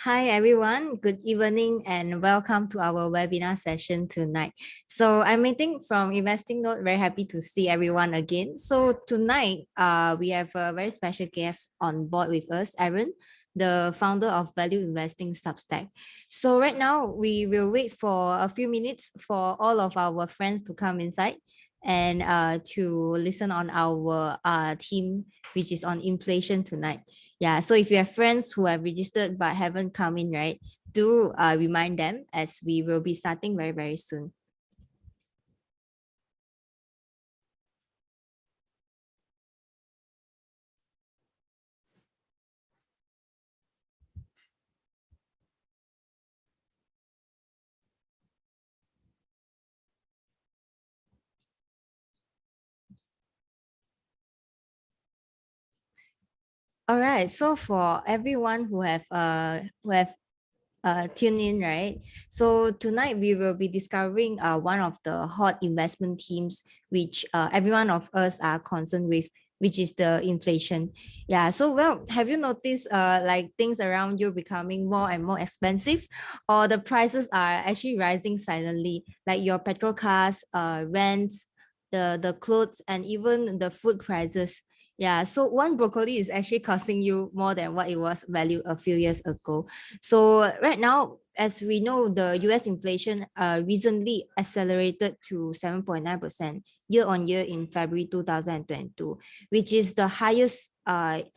Hi everyone, good evening and welcome to our webinar session tonight. So I'm meeting from InvestingNote, very happy to see everyone again. So tonight we have a very special guest on board with us, Aaron, the founder of Value Investing Substack. So right now we will wait for a few minutes for all of our friends to come inside and to listen on our team, which is on inflation tonight. Yeah, so if you have friends who have registered but haven't come in, right, do remind them as we will be starting very, very soon. All right, so for everyone who have tuned in, right? So tonight we will be discovering one of the hot investment themes which every one of us are concerned with, which is the inflation. Yeah. So well, have you noticed like things around you becoming more and more expensive, or the prices are actually rising silently, like your petrol cars, rents, the clothes, and even the food prices. Yeah, so one broccoli is actually costing you more than what it was valued a few years ago. So right now, as we know, the US inflation recently accelerated to 7.9% year on year in February 2022, which is the highest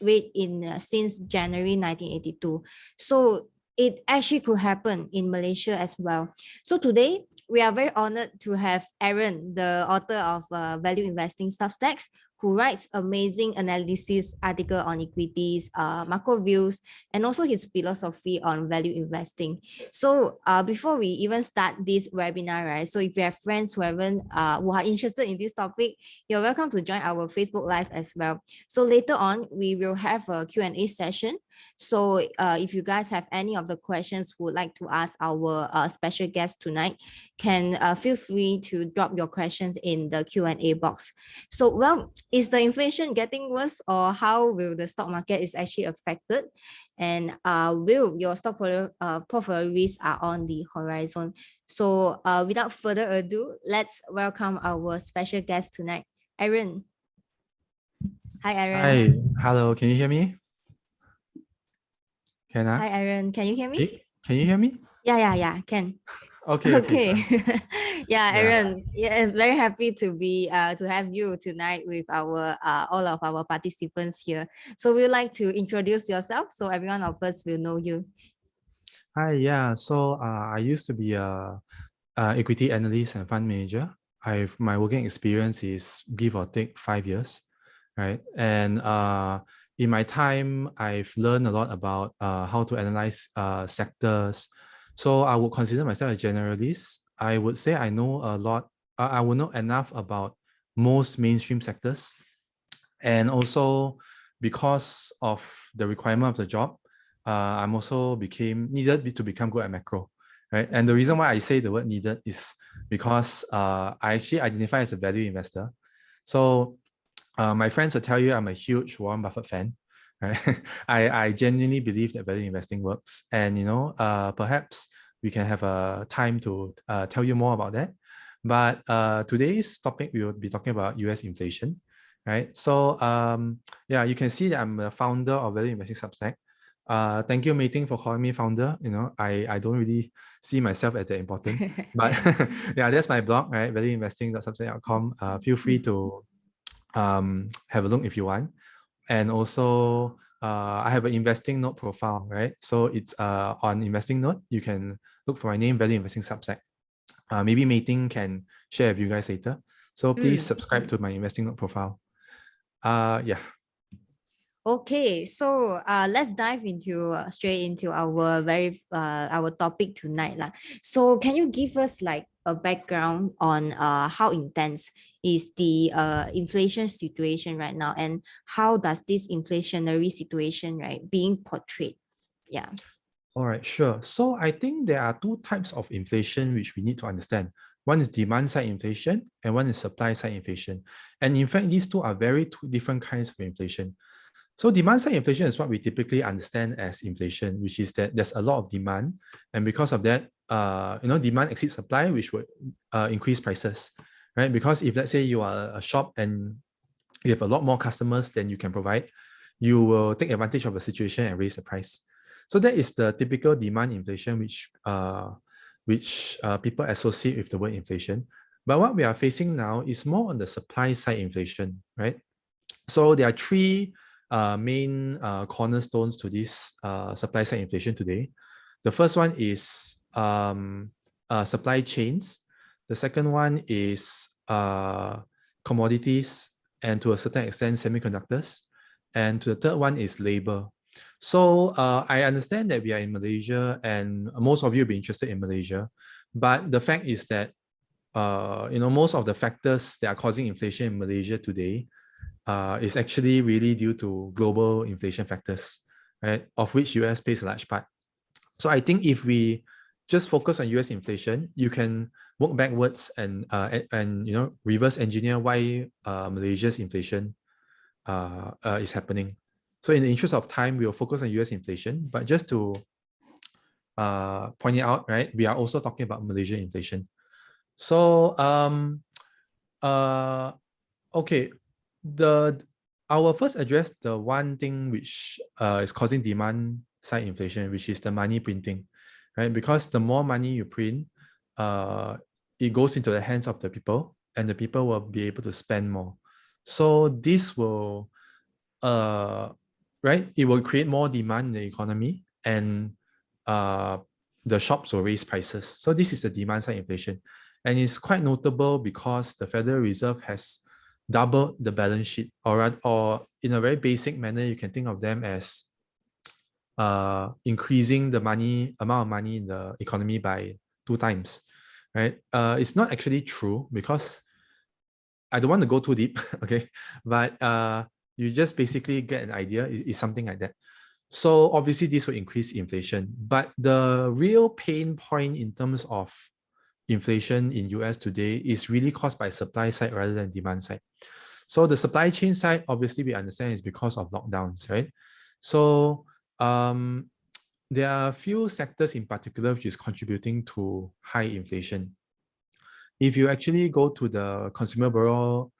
rate in since January 1982. So it actually could happen in Malaysia as well. So today, we are very honored to have Aaron, the author of Value Investing Substacks, who writes amazing analysis article on equities, macro views, and also his philosophy on value investing. So before we even start this webinar, right? So if you have friends who who are interested in this topic, you're welcome to join our Facebook Live as well. So later on, we will have a Q&A session. So if you guys have any of the questions would like to ask our special guest tonight, can feel free to drop your questions in the Q&A box. So, well, is the inflation getting worse, or how will the stock market is actually affected? And will your stock portfolio risks are on the horizon? So without further ado, let's welcome our special guest tonight, Aaron. Hi, Aaron. Hi, hello, can you hear me? Can I? Hi, Aaron. Can you hear me? Can you hear me? Yeah, can. Okay, Okay. sorry. Yeah, Yeah. Aaron. Yeah, very happy to be to have you tonight with our all of our participants here. So we'd like to introduce yourself so everyone of us will know you. Hi, yeah. So I used to be a equity analyst and fund manager. My working experience is give or take 5 years, right? And in my time, I've learned a lot about how to analyze sectors. So I would consider myself a generalist. I would say I know a lot. I would know enough about most mainstream sectors, and also because of the requirement of the job, I'm also needed to become good at macro, right? And the reason why I say the word needed is because I actually identify as a value investor. So my friends will tell you I'm a huge Warren Buffett fan, right? I genuinely believe that value investing works, and perhaps we can have a time to tell you more about that. But today's topic, we will be talking about US inflation, right? So yeah, you can see that I'm the founder of Value Investing Substack. Thank you, Meeting, for calling me founder. I don't really see myself as that important, but yeah, that's my blog, right? valueinvesting.substack.com. Feel free to have a look if you want. And also, I have an InvestingNote profile, right? So it's on InvestingNote. You can look for my name, Value Investing Substack. Maybe Meeting can share with you guys later. So please subscribe to my InvestingNote profile. Yeah. Okay, so let's dive into straight into our topic tonight lah. So can you give us like a background on how intense is the inflation situation right now, and how does this inflationary situation being portrayed? Yeah. All right, sure. So I think there are two types of inflation which we need to understand. One is demand side inflation and one is supply side inflation. And in fact, these two are two different kinds of inflation. So demand side inflation is what we typically understand as inflation, which is that there's a lot of demand, and because of that, demand exceeds supply, which would increase prices, right? Because if let's say you are a shop and you have a lot more customers than you can provide, you will take advantage of the situation and raise the price. So that is the typical demand inflation, which people associate with the word inflation. But what we are facing now is more on the supply side inflation, right? So there are three main cornerstones to this supply side inflation today. The first one is supply chains. The second one is commodities, and to a certain extent, semiconductors. And the third one is labor. So I understand that we are in Malaysia, and most of you will be interested in Malaysia. But the fact is that most of the factors that are causing inflation in Malaysia today is actually really due to global inflation factors, right? Of which US plays a large part. So I think if we just focus on US inflation, you can work backwards and reverse engineer why Malaysia's inflation is happening. So in the interest of time, we will focus on US inflation, but just to point it out, right? We are also talking about Malaysian inflation. So okay, I will first address the one thing which is causing demand side inflation, which is the money printing, right? Because the more money you print, it goes into the hands of the people, and the people will be able to spend more. So this will, right? It will create more demand in the economy, and the shops will raise prices. So this is the demand side inflation, and it's quite notable because the Federal Reserve has doubled the balance sheet, or in a very basic manner, you can think of them as increasing the amount of money in the economy by 2 times, right? It's not actually true, because I don't want to go too deep, okay? But you just basically get an idea. It's something like that. So obviously this will increase inflation, but the real pain point in terms of inflation in US today is really caused by supply side rather than demand side. So the supply chain side, obviously we understand, is because of lockdowns, right? So there are a few sectors in particular which is contributing to high inflation. If you actually go to the Consumer Bureau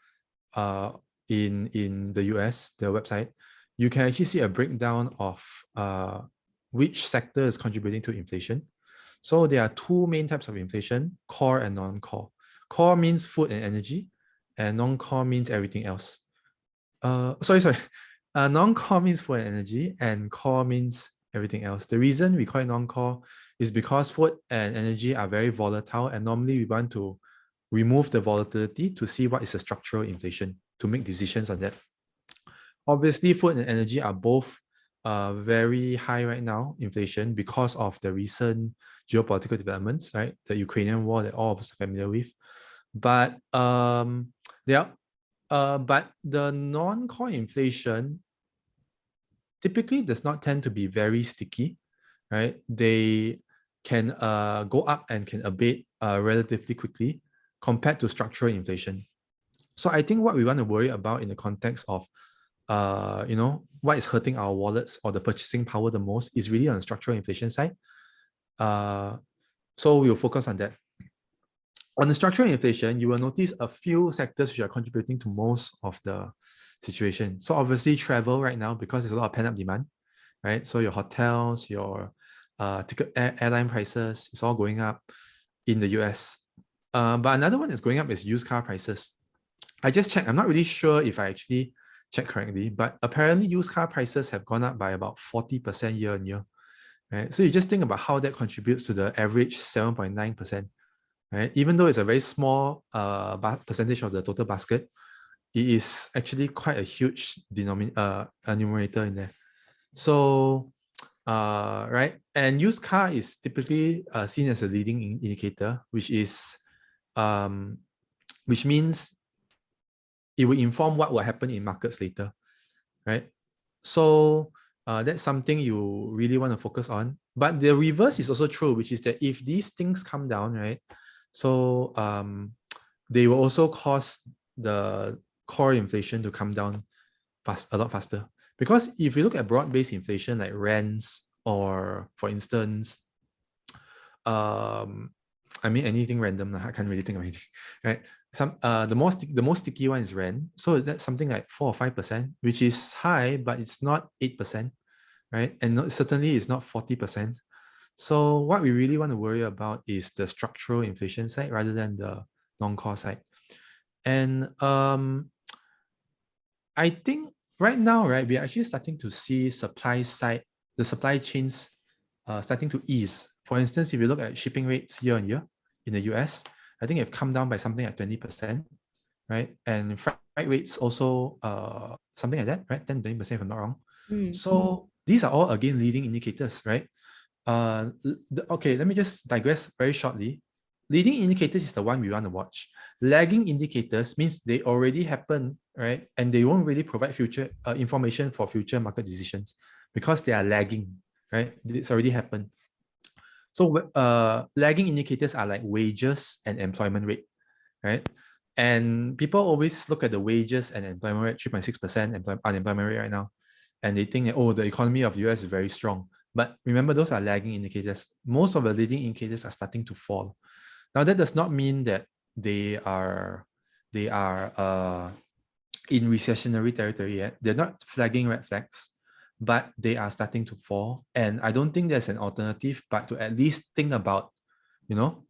in the US, the website, you can actually see a breakdown of which sector is contributing to inflation. So there are 2 main types of inflation: core and non-core. Core means food and energy, and non-core means everything else. Non-core means food and energy, and core means everything else. The reason we call it non-core is because food and energy are very volatile, and normally we want to remove the volatility to see what is a structural inflation, to make decisions on that. Obviously, food and energy are both very high right now, inflation, because of the recent geopolitical developments, right? The Ukrainian war that all of us are familiar with. But but the non-core inflation typically does not tend to be very sticky, right? They can go up and can abate relatively quickly compared to structural inflation. So I think what we want to worry about in the context of what is hurting our wallets or the purchasing power the most is really on the structural inflation side. So we'll focus on that. On the structural inflation, you will notice a few sectors which are contributing to most of the situation. So obviously travel right now, because there's a lot of pent-up demand, right? So your hotels, your airline prices, it's all going up in the US. But another one that's going up is used car prices. I just checked. I'm not really sure if I actually checked correctly, but apparently used car prices have gone up by about 40% year on year. Right? So you just think about how that contributes to the average 7.9%. Right? Even though it's a very small percentage of the total basket, it is actually quite a huge numerator in there. So, right, and used car is typically seen as a leading indicator, which means it will inform what will happen in markets later, right? So that's something you really want to focus on. But the reverse is also true, which is that if these things come down, right, so they will also cause the core inflation to come down a lot faster. Because if you look at broad-based inflation like rents, or for instance, I mean anything random, I can't really think of anything, right? The most sticky one is rent. So that's something like 4 or 5%, which is high, but it's not 8%, right? And certainly it's not 40%. So what we really want to worry about is the structural inflation side rather than the non-core side. And I think right now, right, we are actually starting to see supply side, the supply chains starting to ease. For instance, if you look at shipping rates year on year in the US, I think it's come down by something like 20%, right? And freight rates also something like that, right? 10-20% if I'm not wrong. So these are all again leading indicators, right? Okay, let me just digress very shortly. Leading indicators is the one we want to watch. Lagging indicators means they already happen, right? And they won't really provide future information for future market decisions because they are lagging, right? It's already happened. So lagging indicators are like wages and employment rate, right? And people always look at the wages and employment rate, 3.6% unemployment rate right now. And they think that, oh, the economy of the US is very strong. But remember, those are lagging indicators. Most of the leading indicators are starting to fall. Now, that does not mean that they are in recessionary territory yet. They're not flagging red flags, but they are starting to fall. And I don't think there's an alternative, but to at least think about,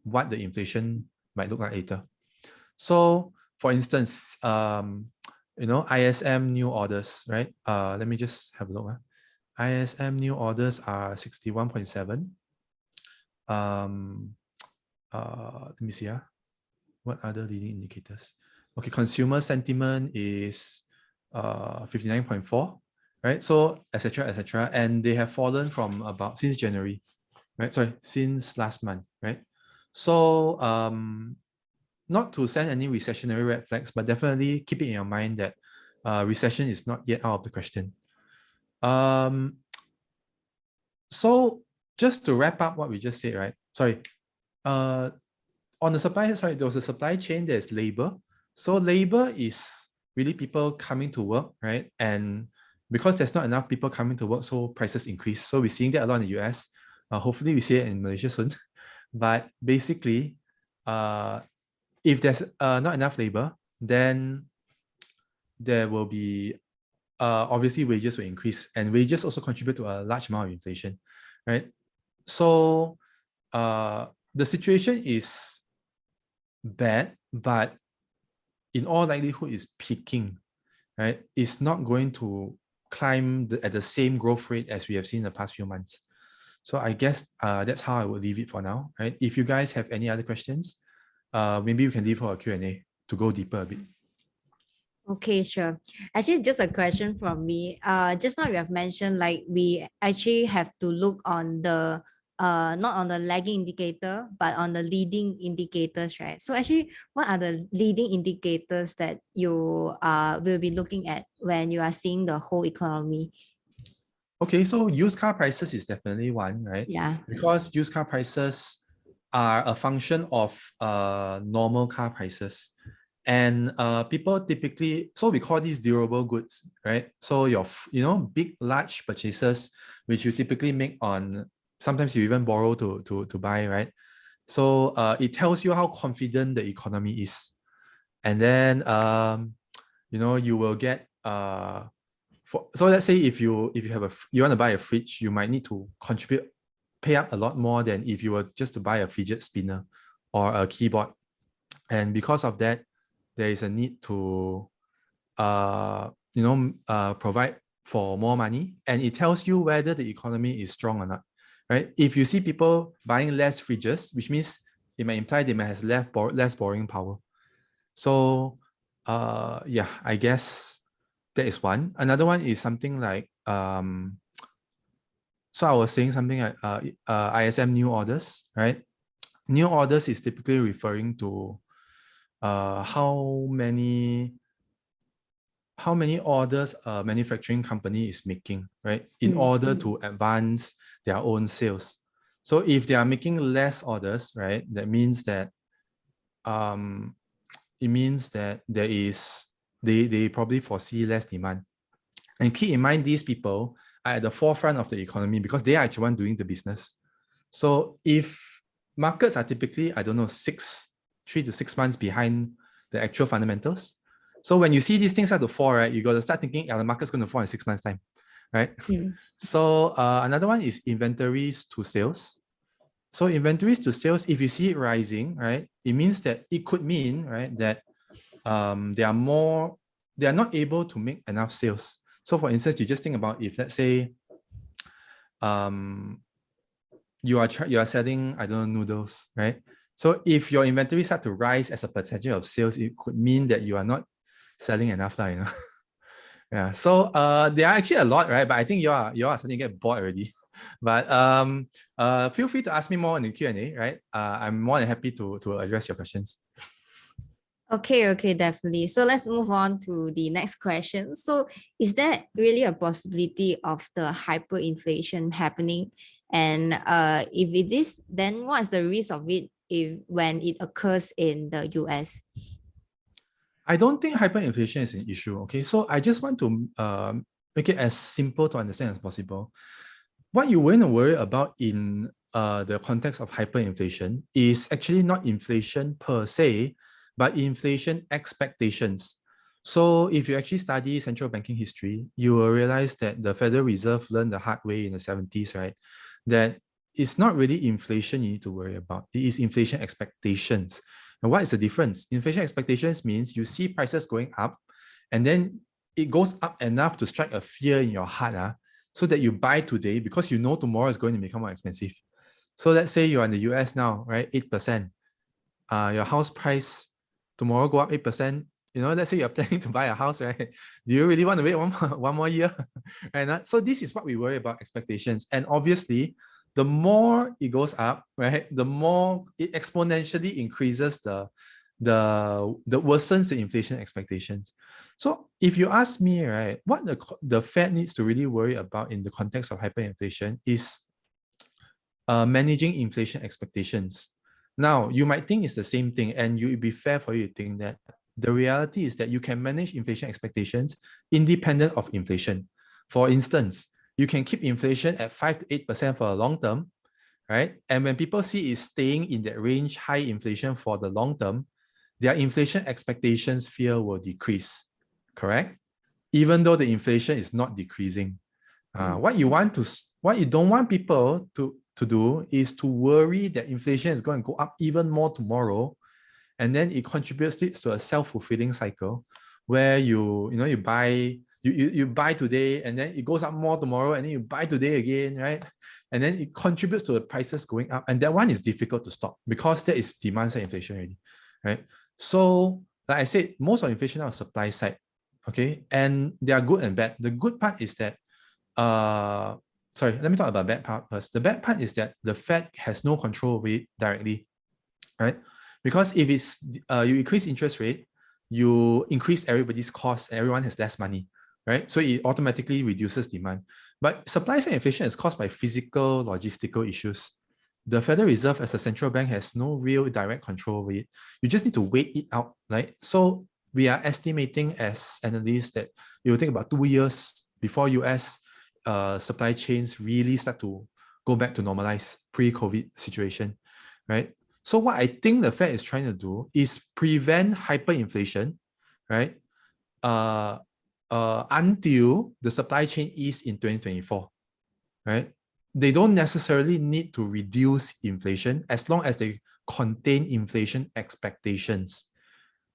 what the inflation might look like later. So, for instance, ISM new orders, right? Let me just have a look. ISM new orders are 61.7. Let me see. What other leading indicators? Okay, consumer sentiment is 59.4, right? So, etc. And they have fallen from about since January, right? Sorry, since last month, right? So, not to send any recessionary red flags, but definitely keep it in your mind that recession is not yet out of the question. So just to wrap up what we just said, right? Sorry. On the supply side, there was a supply chain, there's labor. So labor is really people coming to work, right? And because there's not enough people coming to work, so prices increase. So we're seeing that a lot in the US. Hopefully we see it in Malaysia soon. But basically, if there's not enough labor, then there will be obviously wages will increase, and wages also contribute to a large amount of inflation, right? So the situation is bad, but in all likelihood is peaking, right? It's not going to climb at the same growth rate as we have seen in the past few months. So I guess that's how I would leave it for now, right? If you guys have any other questions, maybe we can leave for a Q&A to go deeper a bit. Okay, sure. Actually, just a question from me. Just now you have mentioned like we actually have to look on the not on the lagging indicator, but on the leading indicators, right? So actually, what are the leading indicators that you will be looking at when you are seeing the whole economy? Okay, so used car prices is definitely one, right? Yeah. Because used car prices are a function of normal car prices. And people typically, so we call these durable goods, right? So your, big, large purchases, which you typically make on, sometimes you even borrow to buy, right? So it tells you how confident the economy is. And then, you will get, so let's say if you want to buy a fridge, you might need to pay up a lot more than if you were just to buy a fidget spinner or a keyboard. And because of that, there is a need to provide for more money, and it tells you whether the economy is strong or not, right? If you see people buying less fridges, which means it may imply they may have less borrowing power. So yeah, I guess that is one. Another one is something like so I was saying something like ISM new orders, right? New orders is typically referring to how many orders a manufacturing company is making, right? In order to advance their own sales. So if they are making less orders, right, that means that it means that there is they probably foresee less demand. And keep in mind, these people are at the forefront of the economy because they are actually one doing the business. So if markets are typically, I don't know, 3 to 6 months behind the actual fundamentals. So when you see these things start to fall, right, you got to start thinking, the market's going to fall in 6 months' time, right? So another one is inventories to sales. So inventories to sales, if you see it rising, right, it means that it could mean, right, that they are not able to make enough sales. So for instance, you just think about if, let's say, you are selling, I don't know, noodles, right? So if your inventory start to rise as a percentage of sales, it could mean that you are not selling enough, you know. Yeah. So there are actually a lot, right? But I think you are starting to get bored already. But feel free to ask me more in the Q&A, right? I'm more than happy to address your questions. Okay, definitely. So let's move on to the next question. So is there really a possibility of the hyperinflation happening? And if it is, then what's the risk of it when it occurs in the US? I don't think hyperinflation is an issue. Okay, so I just want to make it as simple to understand as possible. What you want to worry about in the context of hyperinflation is actually not inflation per se, but inflation expectations. So if you actually study central banking history, you will realize that the Federal Reserve learned the hard way in the 70s, right? That it's not really inflation you need to worry about. It is inflation expectations. And what is the difference? Inflation expectations means you see prices going up and then it goes up enough to strike a fear in your heart, so that you buy today because you know tomorrow is going to become more expensive. So let's say you're in the US now, right? 8%. Your house price tomorrow go up 8%. You know, let's say you're planning to buy a house, right? Do you really want to wait one more year? Right? So this is what we worry about, expectations. And obviously, the more it goes up, right, the more it exponentially increases the worsens the inflation expectations. So if you ask me, right, what the Fed needs to really worry about in the context of hyperinflation is managing inflation expectations. Now, you might think it's the same thing, and it would be fair for you to think that. The reality is that you can manage inflation expectations independent of inflation. For instance, you can keep inflation at 5 to 8% for a long term, right? And when people see it staying in that range, high inflation for the long term, their inflation expectations fear will decrease, correct? Even though the inflation is not decreasing. What you don't want people to do is to worry that inflation is going to go up even more tomorrow, and then it contributes to a self-fulfilling cycle where you buy today and then it goes up more tomorrow and then you buy today again, right? And then it contributes to the prices going up, and that one is difficult to stop because that is demand side inflation already, right? So like I said, most of inflation are supply side, okay, and they are good and bad. The good part is that let me talk about bad part first. The bad part is that the Fed has no control over it directly, right? Because if it's you increase interest rate, you increase everybody's costs, and everyone has less money, right? So it automatically reduces demand. But supply side inflation is caused by physical, logistical issues. The Federal Reserve as a central bank has no real direct control over it. You just need to wait it out, right? So we are estimating as analysts that it will take about 2 years before US supply chains really start to go back to normalize pre-COVID situation, right? So what I think the Fed is trying to do is prevent hyperinflation, right? Until the supply chain ease in 2024, right? They don't necessarily need to reduce inflation as long as they contain inflation expectations,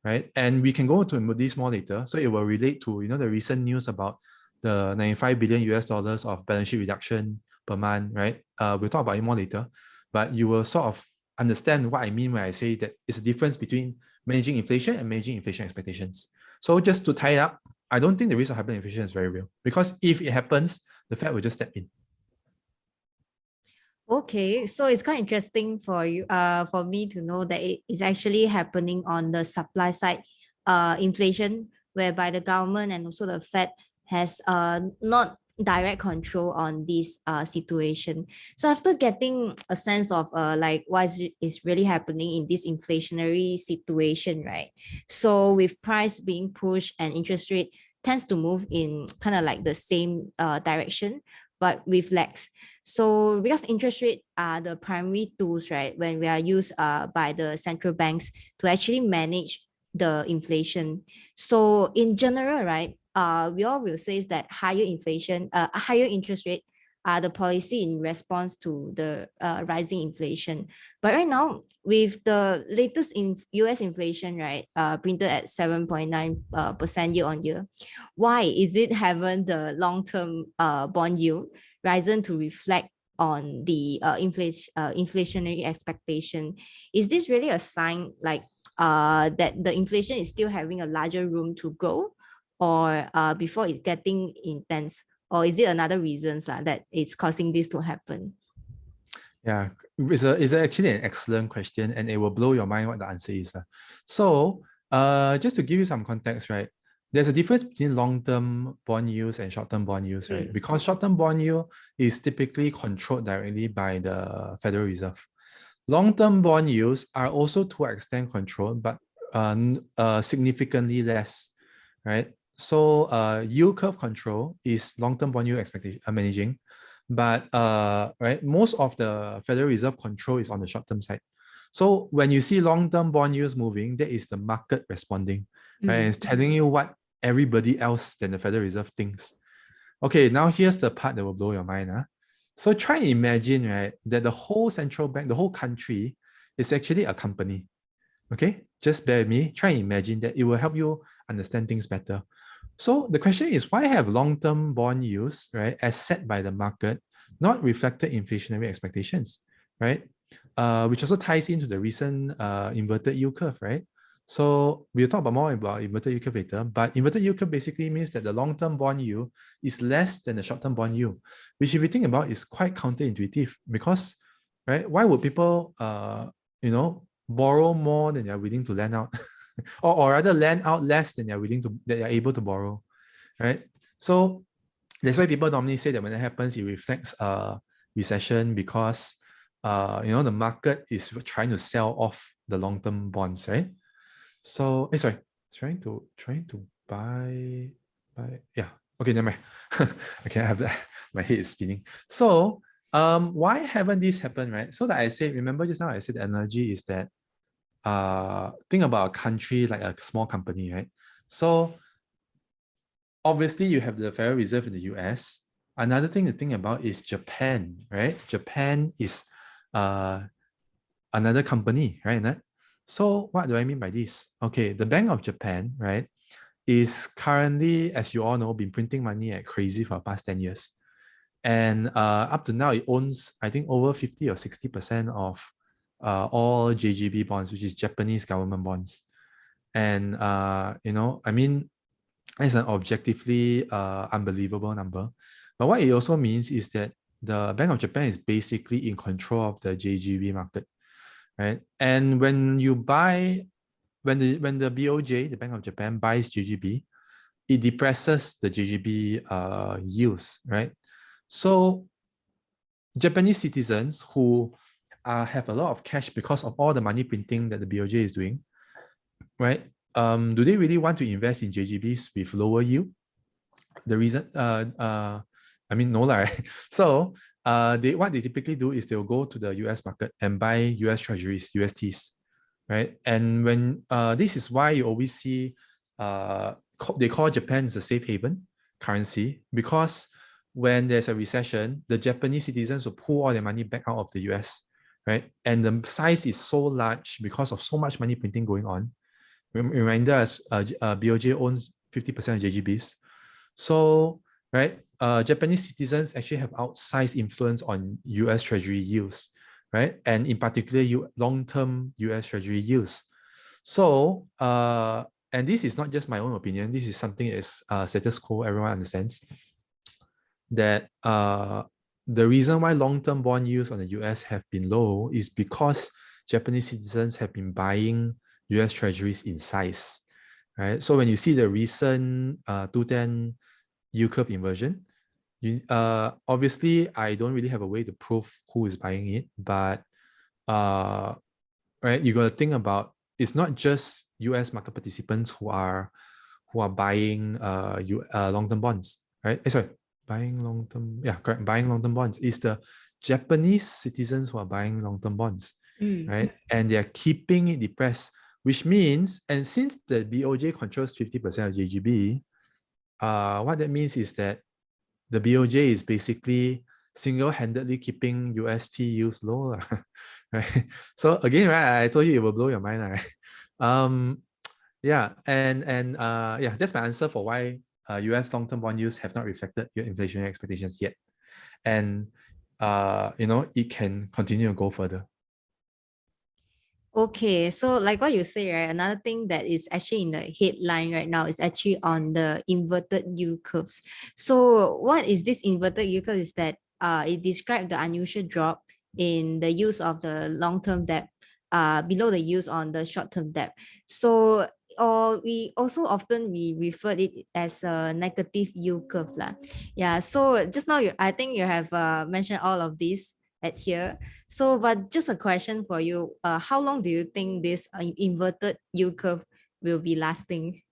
right? And we can go into this more later. So it will relate to the recent news about the 95 billion US dollars of balance sheet reduction per month, right? We'll talk about it more later, but you will sort of understand what I mean when I say that it's a difference between managing inflation and managing inflation expectations. So just to tie it up, I don't think the risk of hyperinflation is very real, because if it happens, the Fed will just step in. Okay, so it's quite interesting for you, for me to know that it is actually happening on the supply side, inflation, whereby the government and also the Fed has not direct control on this situation. So after getting a sense of like what is really happening in this inflationary situation, right? So with price being pushed and interest rate tends to move in kind of like the same direction, but with lags. So because interest rate are the primary tools, right, when we are used by the central banks to actually manage the inflation. So in general, right, we all will say is that higher inflation, higher interest rate are the policy in response to the rising inflation. But right now, with the latest in US inflation, right, printed at 7.9% year on year, why is it haven't the long-term bond yield risen to reflect on the inflationary expectation? Is this really a sign like that the inflation is still having a larger room to grow, or before it's getting intense? Or is it another reasons that is causing this to happen? Yeah, it's actually an excellent question, and it will blow your mind what the answer is. So, just to give you some context, right? There's a difference between long-term bond yields and short-term bond yields, right? Because short-term bond yield is typically controlled directly by the Federal Reserve. Long-term bond yields are also to an extent controlled, but significantly less, right? So yield curve control is long-term bond yield expectation managing, but right, most of the Federal Reserve control is on the short-term side. So when you see long-term bond yields moving, that is the market responding, right? And it's telling you what everybody else than the Federal Reserve thinks. Okay, now here's the part that will blow your mind. So try and imagine, right, that the whole central bank, the whole country is actually a company. Okay, just bear with me. Try and imagine that. It will help you understand things better. So the question is, why have long-term bond yields, right, as set by the market, not reflected inflationary expectations, right? Which also ties into the recent inverted yield curve, right? So we'll talk about more about inverted yield curve later, but inverted yield curve basically means that the long-term bond yield is less than the short-term bond yield, which if you think about is quite counterintuitive because, right, why would people, borrow more than they're willing to lend out? or rather lend out less than they're able to borrow, right? So that's why people normally say that when that happens, it reflects a recession because the market is trying to sell off the long-term bonds, right? So trying to buy yeah. Okay, never mind. Okay, I have that. My head is spinning. So why haven't this happened, right? So that I said, remember just now I said the analogy is that think about a country like a small company, right? So obviously you have the Federal Reserve in the US. Another thing to think about is Japan, right? Japan is another company, right? So what do I mean by this? Okay, the Bank of Japan, right, is currently, as you all know, been printing money at crazy for the past 10 years. And up to now, it owns, I think, over 50 or 60% of all JGB bonds, which is Japanese government bonds. And, I mean, it's an objectively unbelievable number. But what it also means is that the Bank of Japan is basically in control of the JGB market, right? And when you buy, when the BOJ, the Bank of Japan, buys JGB, it depresses the JGB yields, right? So Japanese citizens who have a lot of cash because of all the money printing that the BOJ is doing, right? Do they really want to invest in JGBs with lower yield? The reason, I mean, no, right? So what they typically do is they'll go to the US market and buy US treasuries, USTs, right? And when this is why you always see they call Japan as a safe haven currency, because when there's a recession, the Japanese citizens will pull all their money back out of the US, right? And the size is so large because of so much money printing going on. Reminder, as BOJ owns 50% of JGBs. So, right, Japanese citizens actually have outsized influence on US Treasury yields, right? And in particular, long-term US Treasury yields. So, and this is not just my own opinion, this is something that is status quo, everyone understands that the reason why long-term bond yields on the US have been low is because Japanese citizens have been buying US Treasuries in size, right? So when you see the recent 210 yield curve inversion, obviously I don't really have a way to prove who is buying it, but right, you got to think about it's not just US market participants who are who are buying long-term bonds, right? Sorry, buying long-term, yeah, correct. Buying long-term bonds is the Japanese citizens who are buying long-term bonds, right? And they are keeping it depressed, which means, and since the BOJ controls 50% of JGB, what that means is that the BOJ is basically single-handedly keeping UST yields low, right? So again, right, I told you it will blow your mind, right? Yeah, and yeah, that's my answer for why US long-term bond yields have not reflected your inflationary expectations yet, and it can continue to go further. Okay, so like what you say, right? Another thing that is actually in the headline right now is actually on the inverted yield curves. So what is this inverted yield curve? Is that it describes the unusual drop in the use of the long-term debt below the use on the short-term debt. So or we also often we refer it as a negative yield curve lah. Yeah. So just now I think you have mentioned all of these at here. So, but just a question for you. How long do you think this inverted yield curve will be lasting?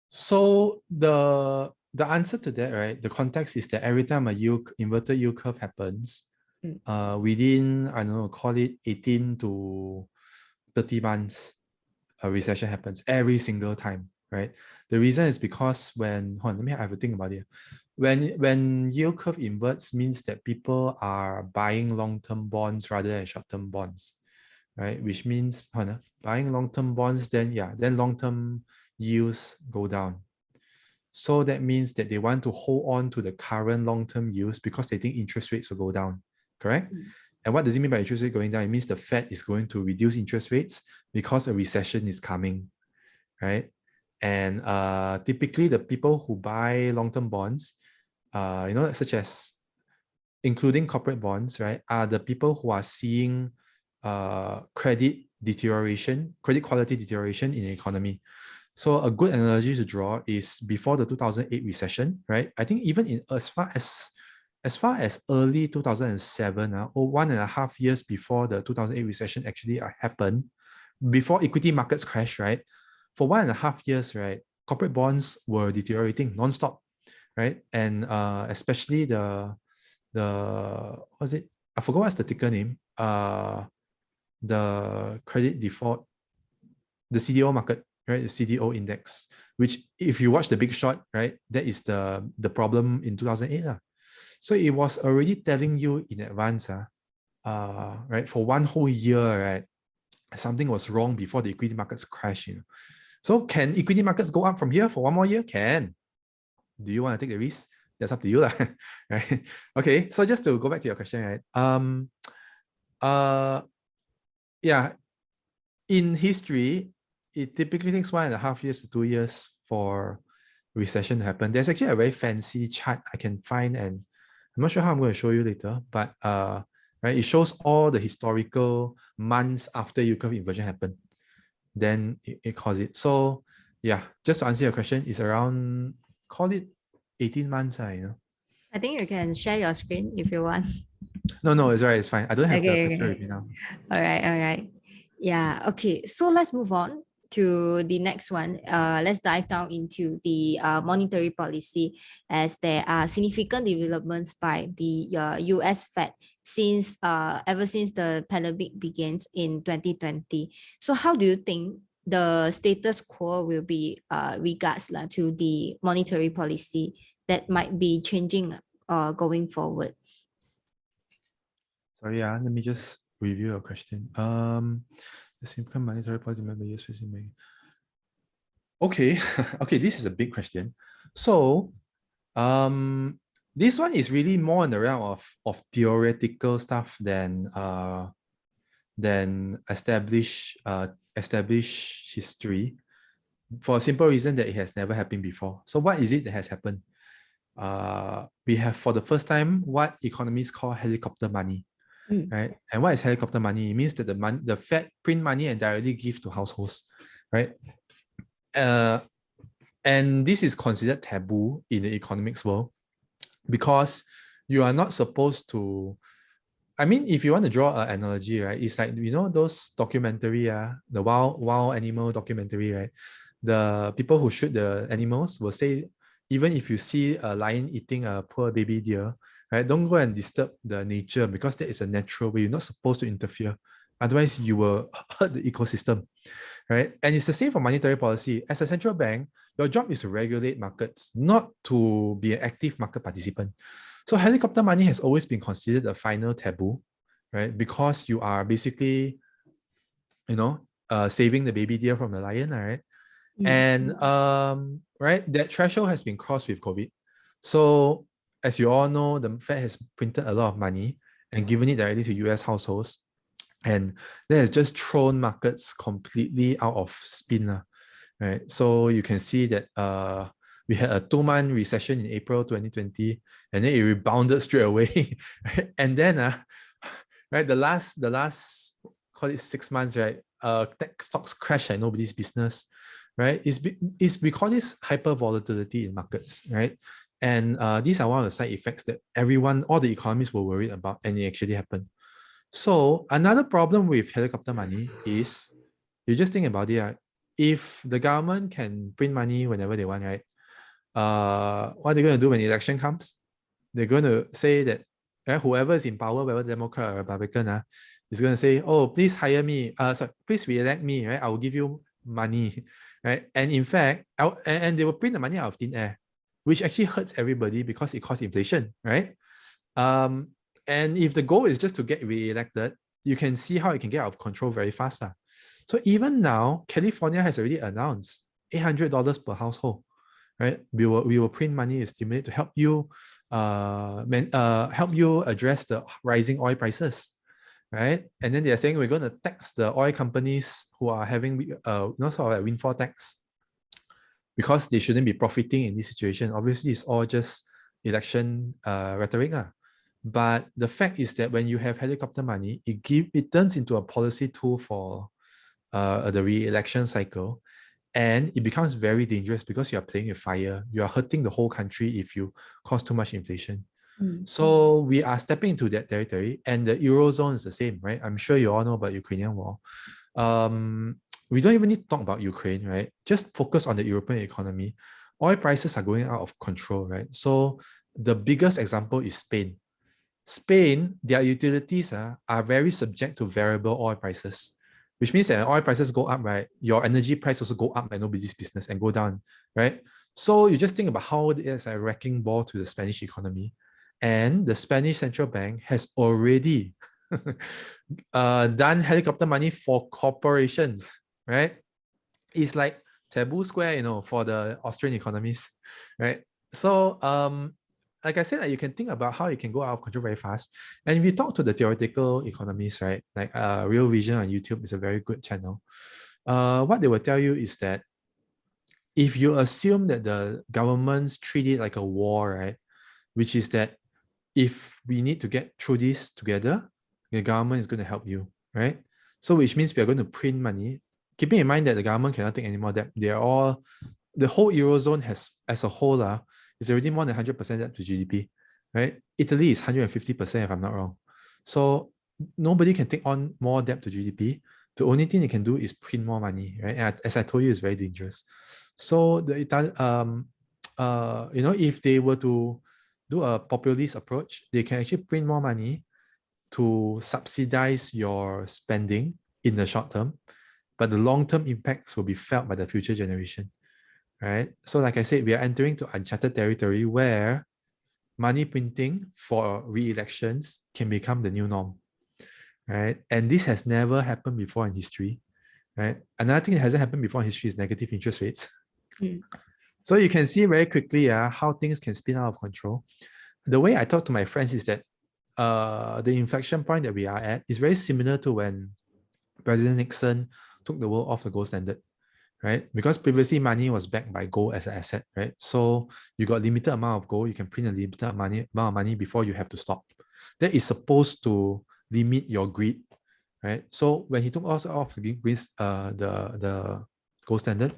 So the answer to that, right? The context is that every time a inverted yield curve happens, within, I don't know, call it 18 to 30 months, a recession happens every single time, right? The reason is because let me have a think about it. When yield curve inverts means that people are buying long-term bonds rather than short-term bonds, right? Which means buying long-term bonds, then long-term yields go down. So that means that they want to hold on to the current long-term yields because they think interest rates will go down, correct? And what does it mean by interest rate going down? It means the Fed is going to reduce interest rates because a recession is coming, right? And typically the people who buy long-term bonds, such as including corporate bonds, right, are the people who are seeing credit quality deterioration in the economy. So a good analogy to draw is before the 2008 recession, right? I think even in as far as early 2007, or 1.5 years before the 2008 recession actually happened, before equity markets crashed, right? For 1.5 years, right, corporate bonds were deteriorating nonstop, right? And especially the what's it? I forgot what's the ticker name. The credit default, the CDO market, right? The CDO index, which if you watch The Big Short, right, that is the problem in 2008. So it was already telling you in advance, right, for one whole year, right, something was wrong before the equity markets crash. So can equity markets go up from here for one more year? Can. Do you want to take the risk? That's up to you, right? Okay, so just to go back to your question, right? Yeah, in history, it typically takes 1.5 years to 2 years for recession to happen. There's actually a very fancy chart I can find, and I'm not sure how I'm going to show you later, but right, it shows all the historical months after yield curve inversion happened. Then it calls it. So yeah, just to answer your question, it's around, call it 18 months. I think you can share your screen if you want. No, it's right. It's fine. I don't have the picture with Okay. me now. All right. Yeah. Okay. So let's move on to the next one. Let's dive down into the monetary policy, as there are significant developments by the US Fed since ever since the pandemic begins in 2020. So how do you think the status quo will be regards to the monetary policy that might be changing going forward? Sorry, let me just review your question. The significant monetary policy member years facing. Okay, okay, this is a big question. So, this one is really more in the realm of theoretical stuff than established history, for a simple reason that it has never happened before. So what is it that has happened? We have for the first time what economists call helicopter money, right? And what is helicopter money? It means that the Fed print money and directly give to households, right? And this is considered taboo in the economics world because you are not supposed to. I mean, if you want to draw an analogy, right, it's like, those documentary, the wild animal documentary, right? the people who shoot the animals will say, even if you see a lion eating a poor baby deer, right, don't go and disturb the nature because that is a natural way. You're not supposed to interfere. Otherwise, you will hurt the ecosystem, right? And it's the same for monetary policy. As a central bank, your job is to regulate markets, not to be an active market participant. So helicopter money has always been considered a final taboo, right? Because you are basically, saving the baby deer from the lion, right? And right, that threshold has been crossed with COVID. So as you all know, the Fed has printed a lot of money and given it directly to US households. And that has just thrown markets completely out of spin. Right. So you can see that we had a 2-month recession in April 2020, and then it rebounded straight away. Right? And then right, the last call it 6 months, right? Tech stocks crash like nobody's business, right? We call this hyper volatility in markets, right? And these are one of the side effects that all the economists were worried about, and it actually happened. So another problem with helicopter money is, you just think about it. If the government can print money whenever they want, right? What are they going to do when the election comes? They're going to say that whoever is in power, whether Democrat or Republican, is going to say, "Oh, please hire me. Please re-elect me. Right? I will give you money." Right? And in fact, and they will print the money out of thin air, which actually hurts everybody because it causes inflation. Right? And if the goal is just to get re-elected, you can see how it can get out of control very fast. So even now, California has already announced $800 per household. Right? We will print money to stimulate to help you address the rising oil prices. Right? And then they're saying we're going to tax the oil companies who are having sort of like windfall tax, because they shouldn't be profiting in this situation. Obviously, it's all just election rhetoric. But the fact is that when you have helicopter money, it turns into a policy tool for the re-election cycle, and it becomes very dangerous because you are playing with fire. You are hurting the whole country if you cause too much inflation. So we are stepping into that territory, and the Eurozone is the same, right? I'm sure you all know about Ukrainian war. We don't even need to talk about Ukraine, right? Just focus on the European economy. Oil prices are going out of control, right? So the biggest example is Spain. Spain, their utilities are very subject to variable oil prices, which means that oil prices go up, right? Your energy price also go up like nobody's business and go down, right? So you just think about how it is a wrecking ball to the Spanish economy. And the Spanish central bank has already done helicopter money for corporations, right? It's like taboo square, for the Austrian economies, right? So like I said, you can think about how it can go out of control very fast. And if you talk to the theoretical economists, right, like Real Vision on YouTube is a very good channel. What they will tell you is that if you assume that the governments treat it like a war, right, which is that if we need to get through this together, the government is going to help you, right? So which means we are going to print money, keeping in mind that the government cannot take any more debt. The whole Eurozone as a whole is already more than 100% debt to GDP, right? Italy is 150% if I'm not wrong. So nobody can take on more debt to GDP. The only thing they can do is print more money, right? And as I told you, it's very dangerous. So if they were to do a populist approach, they can actually print more money to subsidize your spending in the short term, but the long-term impacts will be felt by the future generation, right? So like I said, we are entering to uncharted territory where money printing for re-elections can become the new norm, right? And this has never happened before in history, right? Another thing that hasn't happened before in history is negative interest rates. So you can see very quickly how things can spin out of control. The way I talk to my friends is that the inflection point that we are at is very similar to when President Nixon took the world off the gold standard, right? Because previously money was backed by gold as an asset, right? So you got limited amount of gold, you can print a limited amount of money before you have to stop. That is supposed to limit your greed, right? So when he took us off the gold standard,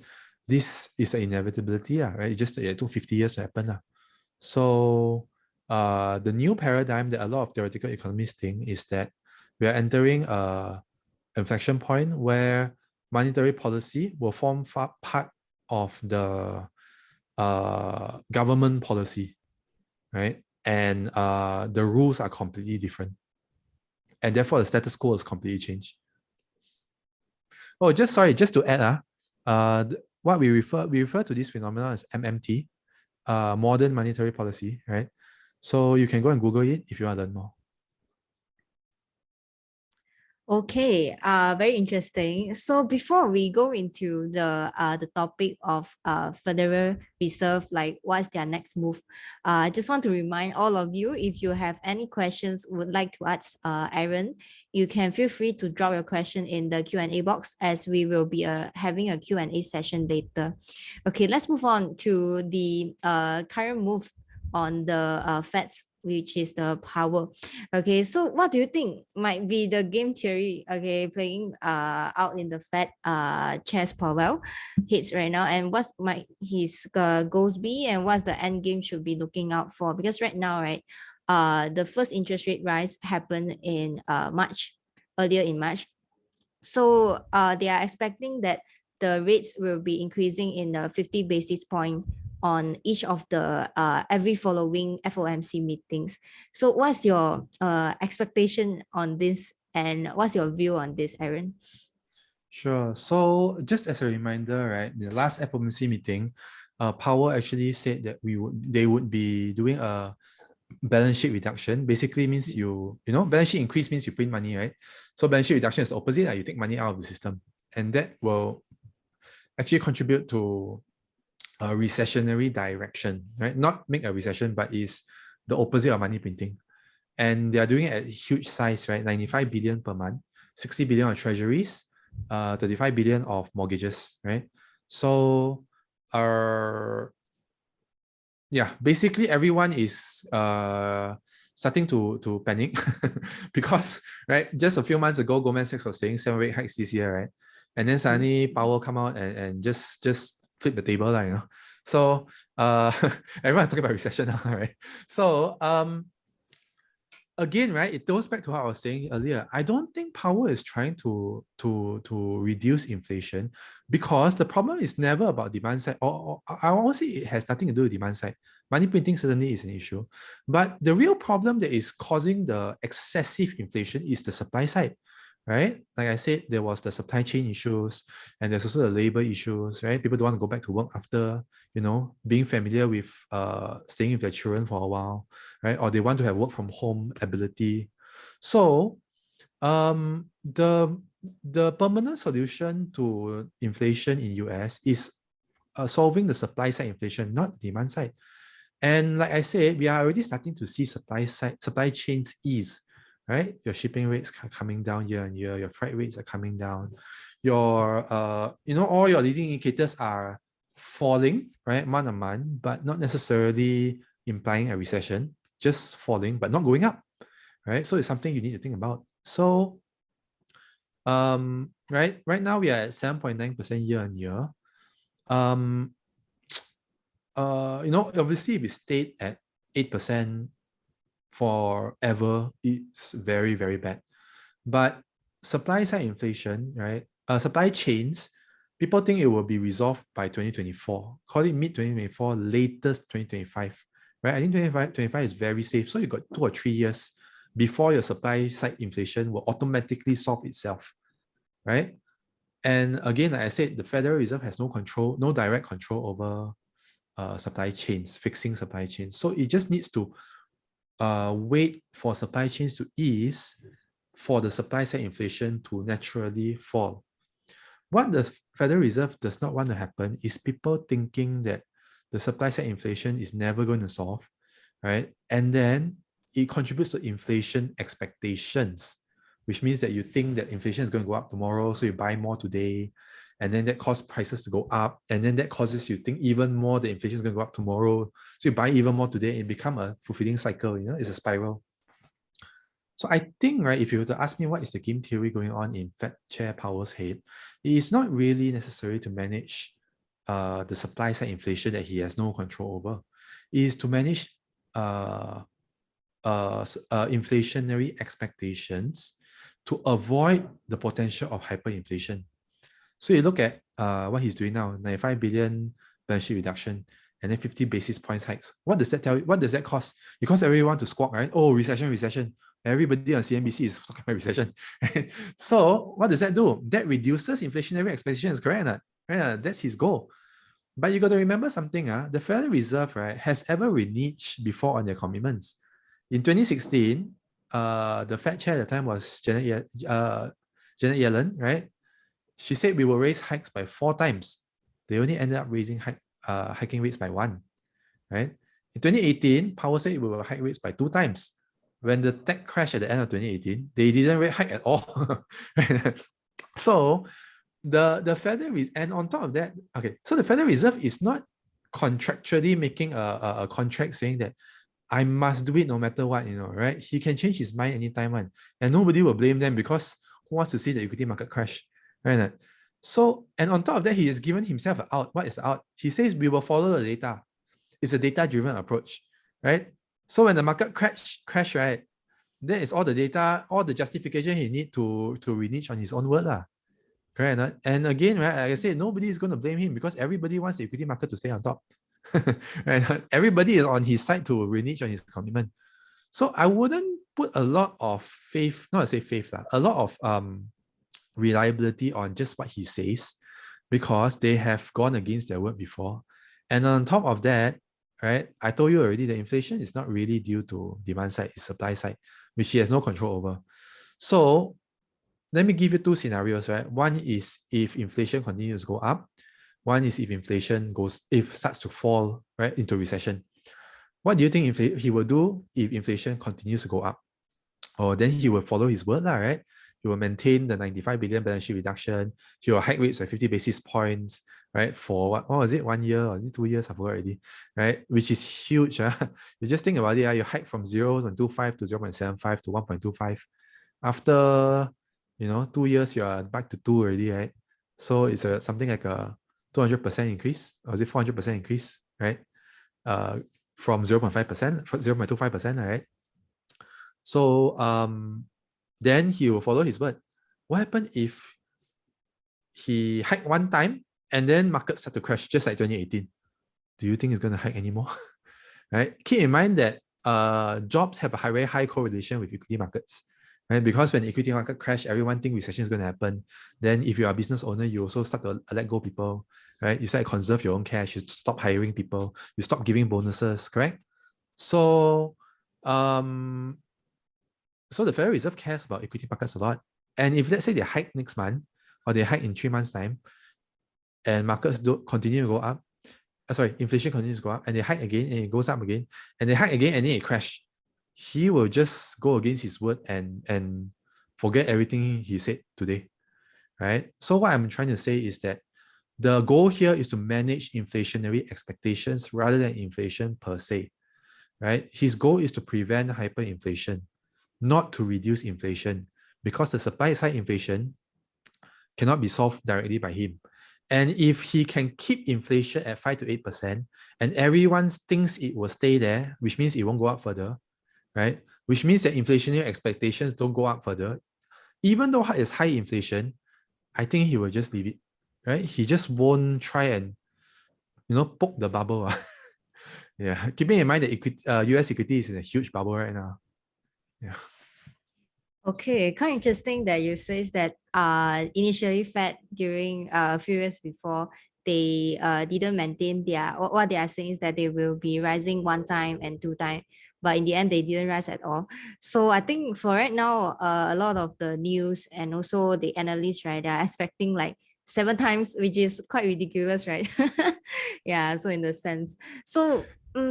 this is an inevitability, right? It took 50 years to happen. So the new paradigm that a lot of theoretical economists think is that we are entering an inflection point where monetary policy will form part of the government policy, right? And the rules are completely different. And therefore, the status quo is completely changed. Oh, just to add, what we refer to this phenomenon as MMT, modern monetary policy, right? So you can go and Google it if you want to learn more. Okay, very interesting. So before we go into the topic of Federal Reserve, like what's their next move, I just want to remind all of you, if you have any questions would like to ask Aaron, you can feel free to drop your question in the Q&A box, as we will be having a Q&A session later. Okay, let's move on to the current moves on the Fed's, which is the Powell. Okay, so what do you think might be the game theory, okay, playing out in the Fed Chair Powell hits right now, and what's might his goals be, and what's the end game should be looking out for? Because right now, right, the first interest rate rise happened in earlier in March. So they are expecting that the rates will be increasing in 50 basis point on each of the every following FOMC meetings. So what's your expectation on this, and what's your view on this, Aaron? Sure. So just as a reminder, right, the last FOMC meeting, Powell actually said that they would be doing a balance sheet reduction. Basically means balance sheet increase means you print money, right? So balance sheet reduction is the opposite, you take money out of the system, and that will actually contribute to a recessionary direction, right? Not make a recession, but is the opposite of money printing. And they are doing it at huge size, right? 95 billion per month, 60 billion of treasuries, 35 billion of mortgages, right? So basically everyone is starting to panic because, right, just a few months ago, Goldman Sachs was saying 7 rate hikes this year, right? And then suddenly Powell come out and just flip the table, So everyone's talking about recession now, right? So again, right, it goes back to what I was saying earlier. I don't think Powell is trying to reduce inflation, because the problem is never about demand side, or I won't say it has nothing to do with demand side. Money printing certainly is an issue, but the real problem that is causing the excessive inflation is the supply side, right? Like I said, there was the supply chain issues, and there's also the labor issues, right? People don't want to go back to work after, being familiar with staying with their children for a while, right? Or they want to have work from home ability. So the permanent solution to inflation in US is solving the supply side inflation, not the demand side. And like I said, we are already starting to see supply chains ease, right? Your shipping rates are coming down year on year, your freight rates are coming down, your all your leading indicators are falling, right, month on month, but not necessarily implying a recession, just falling but not going up, right? So it's something you need to think about. So right now we are at 7.9% year on year. Obviously if we stayed at 8% forever, it's very, very bad. But supply side inflation, right? Supply chains, people think it will be resolved by 2024. Call it mid 2024, latest 2025, right? I think 2025 is very safe. So you got 2 or 3 years before your supply side inflation will automatically solve itself, right? And again, like I said, the Federal Reserve has no direct control over supply chains, fixing supply chains. So it just needs to wait for supply chains to ease, for the supply side inflation to naturally fall. What the Federal Reserve does not want to happen is people thinking that the supply side inflation is never going to solve, right? And then it contributes to inflation expectations, which means that you think that inflation is going to go up tomorrow, so you buy more today, and then that causes prices to go up, and then that causes you think even more that inflation is going to go up tomorrow, so you buy even more today, and it become a fulfilling cycle. It's a spiral. So I think, right, if you were to ask me what is the game theory going on in Fed Chair Powell's head, it is not really necessary to manage the supply side inflation that he has no control over. It is to manage inflationary expectations to avoid the potential of hyperinflation. So you look at what he's doing now, 95 billion balance sheet reduction, and then 50 basis points hikes. What does that tell you? What does that cost? It costs everyone to squawk, right? Oh, recession, recession. Everybody on CNBC is talking about recession. So what does that do? That reduces inflationary expectations, correct? Right? That's his goal. But you got to remember something. The Federal Reserve, right, has ever reneged before on their commitments. In 2016, the Fed Chair at the time was Janet Yellen, right? She said we will raise hikes by 4 times. They only ended up raising hiking rates by 1, right? In 2018, Powell said we will hike rates by 2 times. When the tech crashed at the end of 2018, they didn't rate hike at all. So the Federal Reserve, and on top of that, okay, so the Federal Reserve is not contractually making a contract saying that I must do it no matter what, right? He can change his mind anytime, and nobody will blame them because who wants to see the equity market crash, right? So, and on top of that, he has given himself an out. What is the out? He says we will follow the data. It's a data-driven approach, right? So when the market crash, right, that is all the data, all the justification he need to renege on his own word, correct? And again, right, like I said, nobody is going to blame him because everybody wants the equity market to stay on top. Right? Everybody is on his side to renege on his commitment. So I wouldn't put a lot of faith, not to say faith, a lot of reliability on just what he says, because they have gone against their word before. And on top of that, right, I told you already, the inflation is not really due to demand side, it's supply side, which he has no control over. So let me give you 2 scenarios, right? One is if inflation continues to go up. One is if inflation starts to fall, right, into recession. What do you think he will do if inflation continues to go up? Or then he will follow his word, right? He will maintain the 95 billion balance sheet reduction. He will hike rates by 50 basis points, right? For what was it, 1 year or 2 years? I forgot already, right? Which is huge. You just think about it, you hike from 0.25 to 0.75 to 1.25. After 2 years, you are back to 2 already, right? So it's something like a 200% increase, or is it 400% increase, right? From 0.5%, 0.25%, right? So then he will follow his word. What happens if he hike 1 time and then markets start to crash just like 2018? Do you think he's going to hike anymore? Right? Keep in mind that jobs have a very high correlation with equity markets. Right? Because when the equity market crash, everyone thinks recession is going to happen. Then if you are a business owner, you also start to let go people, right? You start to conserve your own cash, you stop hiring people, you stop giving bonuses, correct? So the Federal Reserve cares about equity markets a lot. And if let's say they hike next month, or they hike in 3 months' time, and markets continue to go up, inflation continues to go up, and they hike again, and it goes up again, and they hike again, and then it crash, he will just go against his word and forget everything he said today, right? So what I'm trying to say is that the goal here is to manage inflationary expectations rather than inflation per se, right? His goal is to prevent hyperinflation, not to reduce inflation, because the supply side inflation cannot be solved directly by him. And if he can keep inflation at 5 to 8%, and everyone thinks it will stay there, which means it won't go up further, right? Which means that inflationary expectations don't go up further. Even though it's high inflation, I think he will just leave it, right? He just won't try and, poke the bubble. Yeah, keeping in mind that US equity is in a huge bubble right now. Yeah. Okay, kind of interesting that you says that initially Fed during a few years before they didn't maintain what they are saying is that they will be rising 1 time and 2 time, but in the end they didn't rise at all. So I think for right now, a lot of the news and also the analysts, right, they are expecting like 7 times, which is quite ridiculous, right? Yeah, so in the sense. So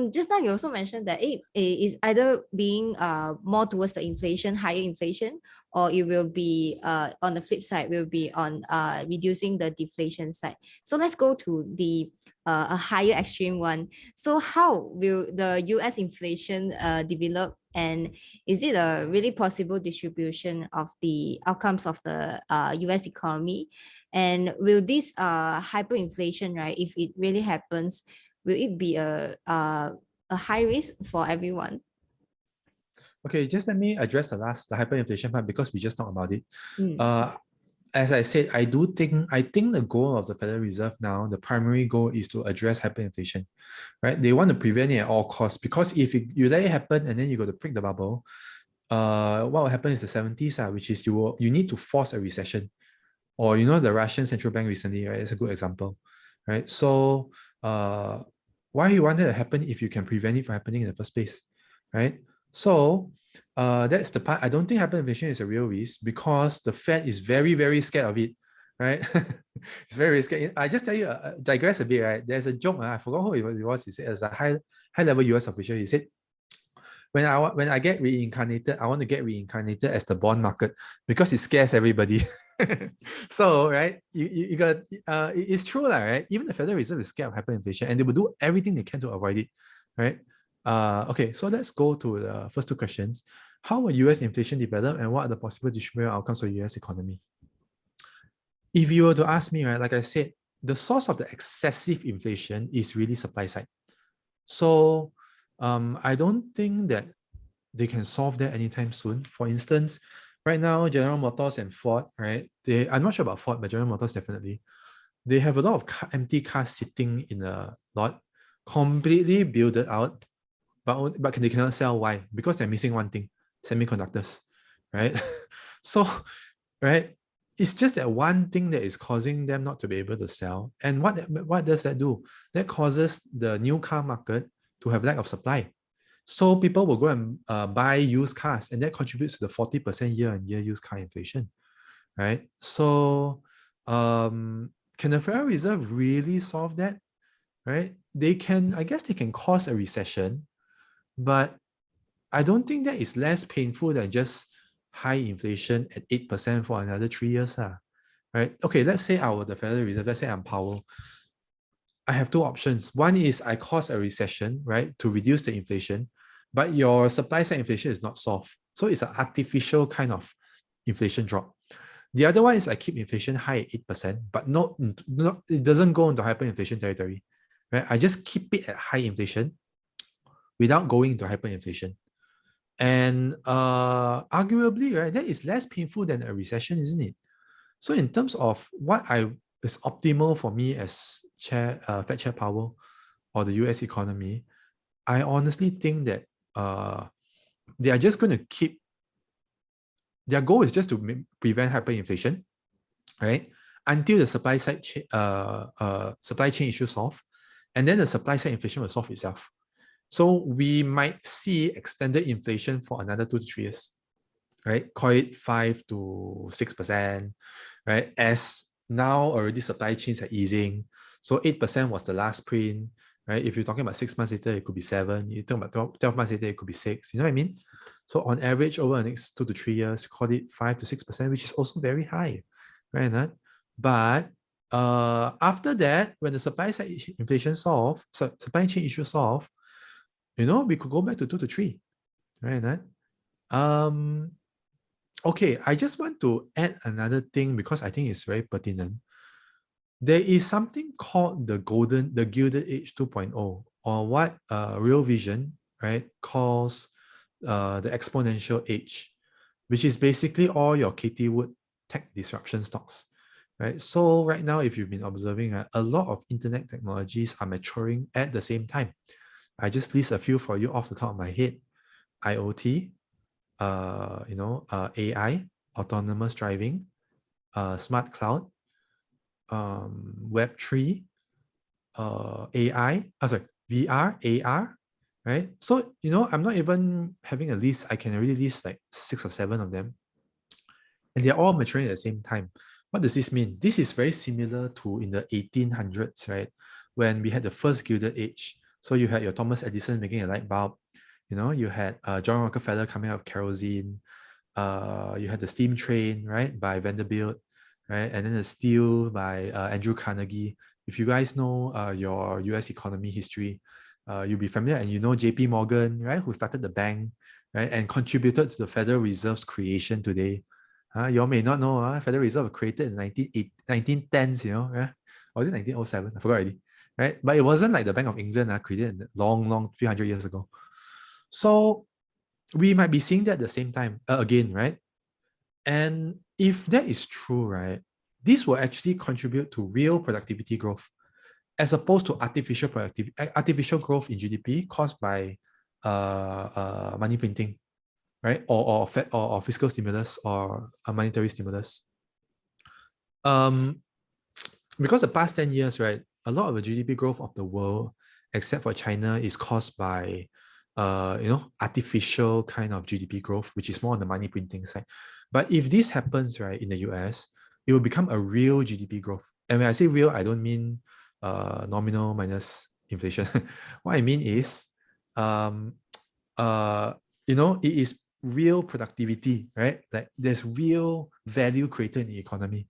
just now you also mentioned that it is either being more towards the inflation, higher inflation, or it will be on the flip side, will be on reducing the deflation side. So let's go to the a higher extreme one. So how will the US inflation develop, and is it a really possible distribution of the outcomes of the US economy? And will this hyperinflation, right, if it really happens, will it be a high risk for everyone? Okay, just let me address the hyperinflation part because we just talked about it. Mm. as I said, I think the goal of the Federal Reserve now, the primary goal is to address hyperinflation, right? They want to prevent it at all costs, because if you let it happen and then you got to prick the bubble, what will happen is the 70s, which is you need to force a recession. Or the Russian central bank recently, right? It's a good example, right? So why you want it to happen if you can prevent it from happening in the first place, right? So that's the part. I don't think hyperinflation is a real risk because the Fed is very, very scared of it, right? It's very, very scared. I just tell you, digress a bit, right? There's a joke. I forgot who it was. He said, as a high level US official, he said, when I get reincarnated, I want to get reincarnated as the bond market because it scares everybody. So, right, you got it's true, right? Even the Federal Reserve is scared of hyperinflation and they will do everything they can to avoid it, right? Okay, so let's go to the first two questions. How will US inflation develop and what are the possible distribution outcomes for the US economy? If you were to ask me, right, like I said, the source of the excessive inflation is really supply side. So I don't think that they can solve that anytime soon. For instance, right now, General Motors and Ford, right? I'm not sure about Ford, but General Motors definitely. They have a lot of empty cars sitting in a lot, completely builded out, but they cannot sell. Why? Because they're missing one thing: semiconductors, right? So, right, it's just that one thing that is causing them not to be able to sell. And what does that do? That causes the new car market to have lack of supply. So people will go and buy used cars, and that contributes to the 40% year-on-year used car inflation, right? So can the Federal Reserve really solve that, right? I guess they can cause a recession, but I don't think that is less painful than just high inflation at 8% for another 3 years, right? Okay, let's say the Federal Reserve, let's say I'm Powell. I have two options. One is I cause a recession, right, to reduce the inflation, but your supply side inflation is not solved. So it's an artificial kind of inflation drop. The other one is I keep inflation high at 8%, but it doesn't go into hyperinflation territory, right? I just keep it at high inflation without going into hyperinflation. And arguably, right, that is less painful than a recession, isn't it? So in terms of what is optimal for me as Fed Chair Powell or the US economy, I honestly think that they are just going to keep, their goal is just to prevent hyperinflation, right? Until the supply chain issue solve, and then the supply side inflation will solve itself. So we might see extended inflation for another 2 to 3 years, right? Call it 5 to 6%, right? As now already supply chains are easing. So 8% was the last print, right? If you're talking about 6 months later, it could be 7. You're talking about 12 months later, it could be 6. You know what I mean? So on average, over the next 2 to 3 years, call it 5 to 6%, which is also very high, right? But after that, when the supply side inflation supply chain issue solve, we could go back to 2 to 3, right? Okay, I just want to add another thing because I think it's very pertinent. There is something called the Gilded Age 2.0, or what Real Vision, right, calls the exponential age, which is basically all your Katie Wood tech disruption stocks, right? So right now, if you've been observing, a lot of internet technologies are maturing at the same time. I just list a few for you off the top of my head: IoT, AI, autonomous driving, smart cloud, Web3, AI, VR, AR, right? So, I'm not even having a list. I can already list like 6 or 7 of them. And they're all maturing at the same time. What does this mean? This is very similar to in the 1800s, right? When we had the first Gilded Age. So you had your Thomas Edison making a light bulb. You had John Rockefeller coming out of kerosene. You had the steam train, right, by Vanderbilt, right? And then the steel by Andrew Carnegie. If you guys know your US economy history, you'll be familiar, and JP Morgan, right, who started the bank, right, and contributed to the Federal Reserve's creation today. You all may not know, Federal Reserve was created in 1910s, or was it 1907? I forgot already, right? But it wasn't like the Bank of England created long, few hundred years ago. So we might be seeing that at the same time again, right? And if that is true, right, this will actually contribute to real productivity growth as opposed to artificial growth in GDP caused by money printing, right? Or fiscal stimulus or a monetary stimulus. Because the past 10 years, right, a lot of the GDP growth of the world, except for China, is caused by artificial kind of GDP growth, which is more on the money printing side. But if this happens, right, in the US, it will become a real GDP growth. And when I say real, I don't mean nominal minus inflation. What I mean is, it is real productivity, right? Like there's real value created in the economy.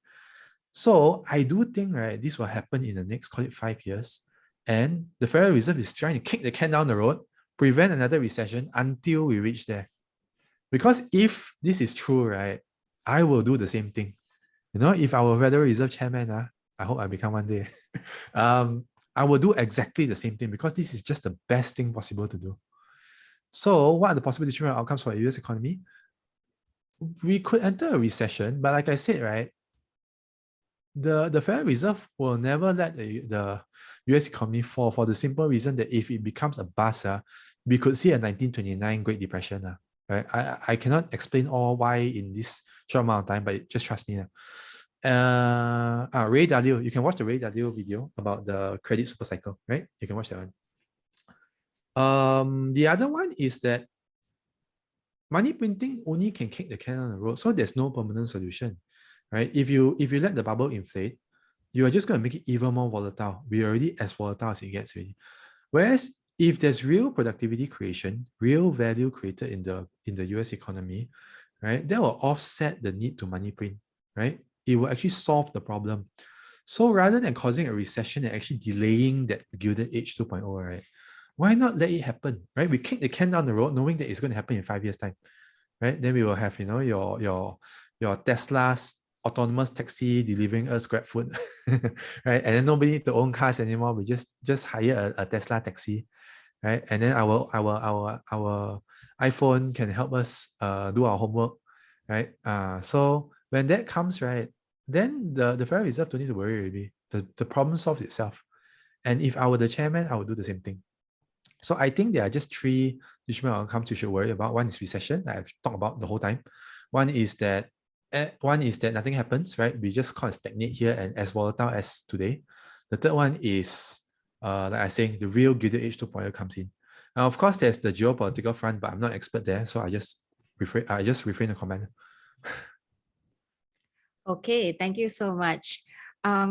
So I do think, right, this will happen in the next, call it 5 years. And the Federal Reserve is trying to kick the can down the road, prevent another recession until we reach there. Because if this is true, right, I will do the same thing. If our Federal Reserve chairman, I hope I become one day, I will do exactly the same thing because this is just the best thing possible to do. So what are the possible distributional outcomes for the US economy? We could enter a recession, but like I said, right, the Federal Reserve will never let the US economy fall for the simple reason that if it becomes a bust, we could see a 1929 Great Depression. Right? I cannot explain all why in this short amount of time, but just trust me. Ray Dalio, you can watch the Ray Dalio video about the credit super cycle, right? You can watch that one. The other one is that money printing only can kick the can on the road, so there's no permanent solution. Right? If you let the bubble inflate, you are just going to make it even more volatile. We're already as volatile as it gets already. Whereas if there's real productivity creation, real value created in the US economy, right, that will offset the need to money print, right? It will actually solve the problem. So rather than causing a recession and actually delaying that Gilded Age 2.0, right, why not let it happen, right? We kick the can down the road knowing that it's going to happen in 5 years' time, right? Then we will have, your Tesla's autonomous taxi delivering us Grab food, right? And then nobody need to own cars anymore. We just hire a Tesla taxi, right? And then our iPhone can help us do our homework, right? So when that comes, right, then the Federal Reserve don't need to worry already. The problem solves itself. And if I were the chairman, I would do the same thing. So I think there are just 3 distributional outcomes you should worry about. One is recession, that I've talked about the whole time. One is that nothing happens, right? We just kind of stagnate here and as volatile as today. The third one is, like I was saying, the real Gilded Age 2.0 comes in. Now, of course, there's the geopolitical front, but I'm not an expert there, so I just refrain the comment. Okay, thank you so much.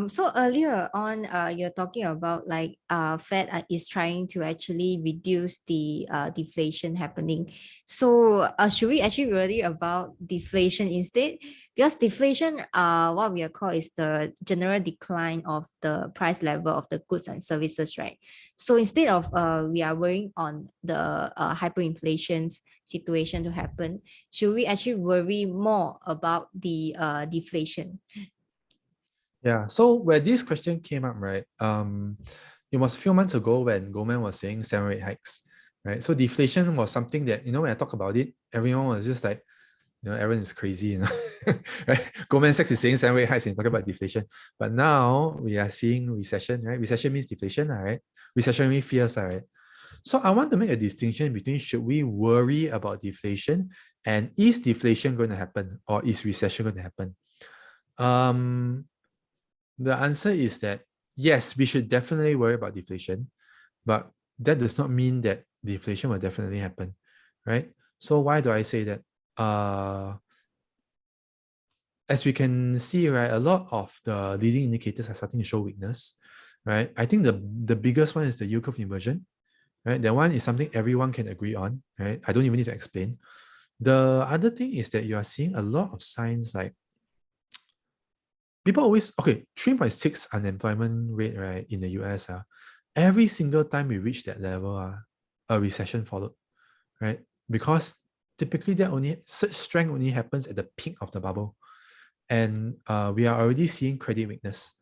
So earlier on, you're talking about like Fed is trying to actually reduce the deflation happening. So should we actually worry about deflation instead? Because deflation, what we are called is the general decline of the price level of the goods and services, right? So instead of we are worrying on the hyperinflation situation to happen, should we actually worry more about the deflation? Yeah, so where this question came up, right, it was a few months ago when Goldman was saying 7 rate hikes, right? So deflation was something that, when I talk about it, everyone was just like, Aaron is crazy, right? Goldman Sachs is saying 7 rate hikes and talking about deflation. But now we are seeing recession, right? Recession means deflation, right? Recession means fears, right? So I want to make a distinction between should we worry about deflation and is deflation going to happen or is recession going to happen? The answer is that yes, we should definitely worry about deflation, but that does not mean that deflation will definitely happen, right? So why do I say that? As we can see, right, a lot of the leading indicators are starting to show weakness, right? I think the biggest one is the yield curve inversion, right? That one is something everyone can agree on, right? I don't even need to explain. The other thing is that you are seeing a lot of signs like people always, 3.6 unemployment rate, right, in the US, every single time we reach that level, a recession followed, right? Because typically such strength only happens at the peak of the bubble. And we are already seeing credit weakness.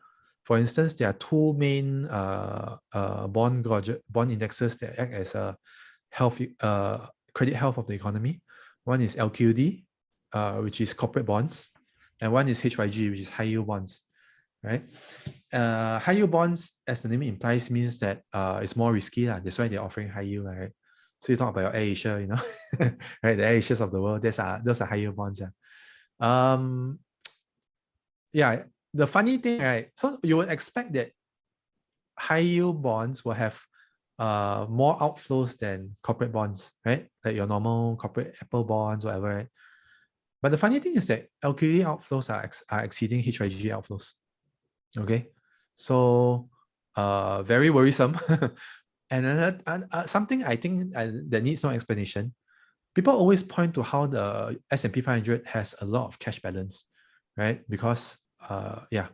For instance, there are 2 main bond indexes that act as a credit health of the economy. One is LQD, which is corporate bonds, and one is HYG, which is high yield bonds, right? High yield bonds, as the name implies, means that it's more risky. That's why they're offering high yield, right? So you talk about your Air Asia, right? The Air Asias of the world, those are high yield bonds. Yeah, the funny thing, right? So you would expect that high yield bonds will have more outflows than corporate bonds, right? Like your normal corporate Apple bonds, whatever, right? But the funny thing is that LQD outflows are exceeding HYG outflows. Okay, so very worrisome. And something I think that needs no explanation. People always point to how the S&P 500 has a lot of cash balance, right? Because yeah,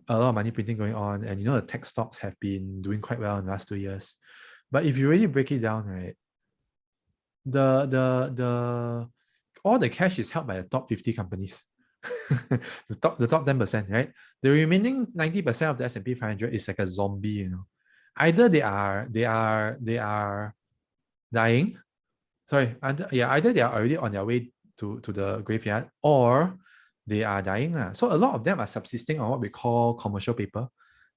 a lot of money printing going on, and the tech stocks have been doing quite well in the last 2 years. But if you really break it down, right, the all the cash is held by the top 50 companies. the top 10%, right? The remaining 90% of the S&P 500 is like a zombie, Either they are dying. Sorry, either they are already on their way to the graveyard, or they are dying. So a lot of them are subsisting on what we call commercial paper,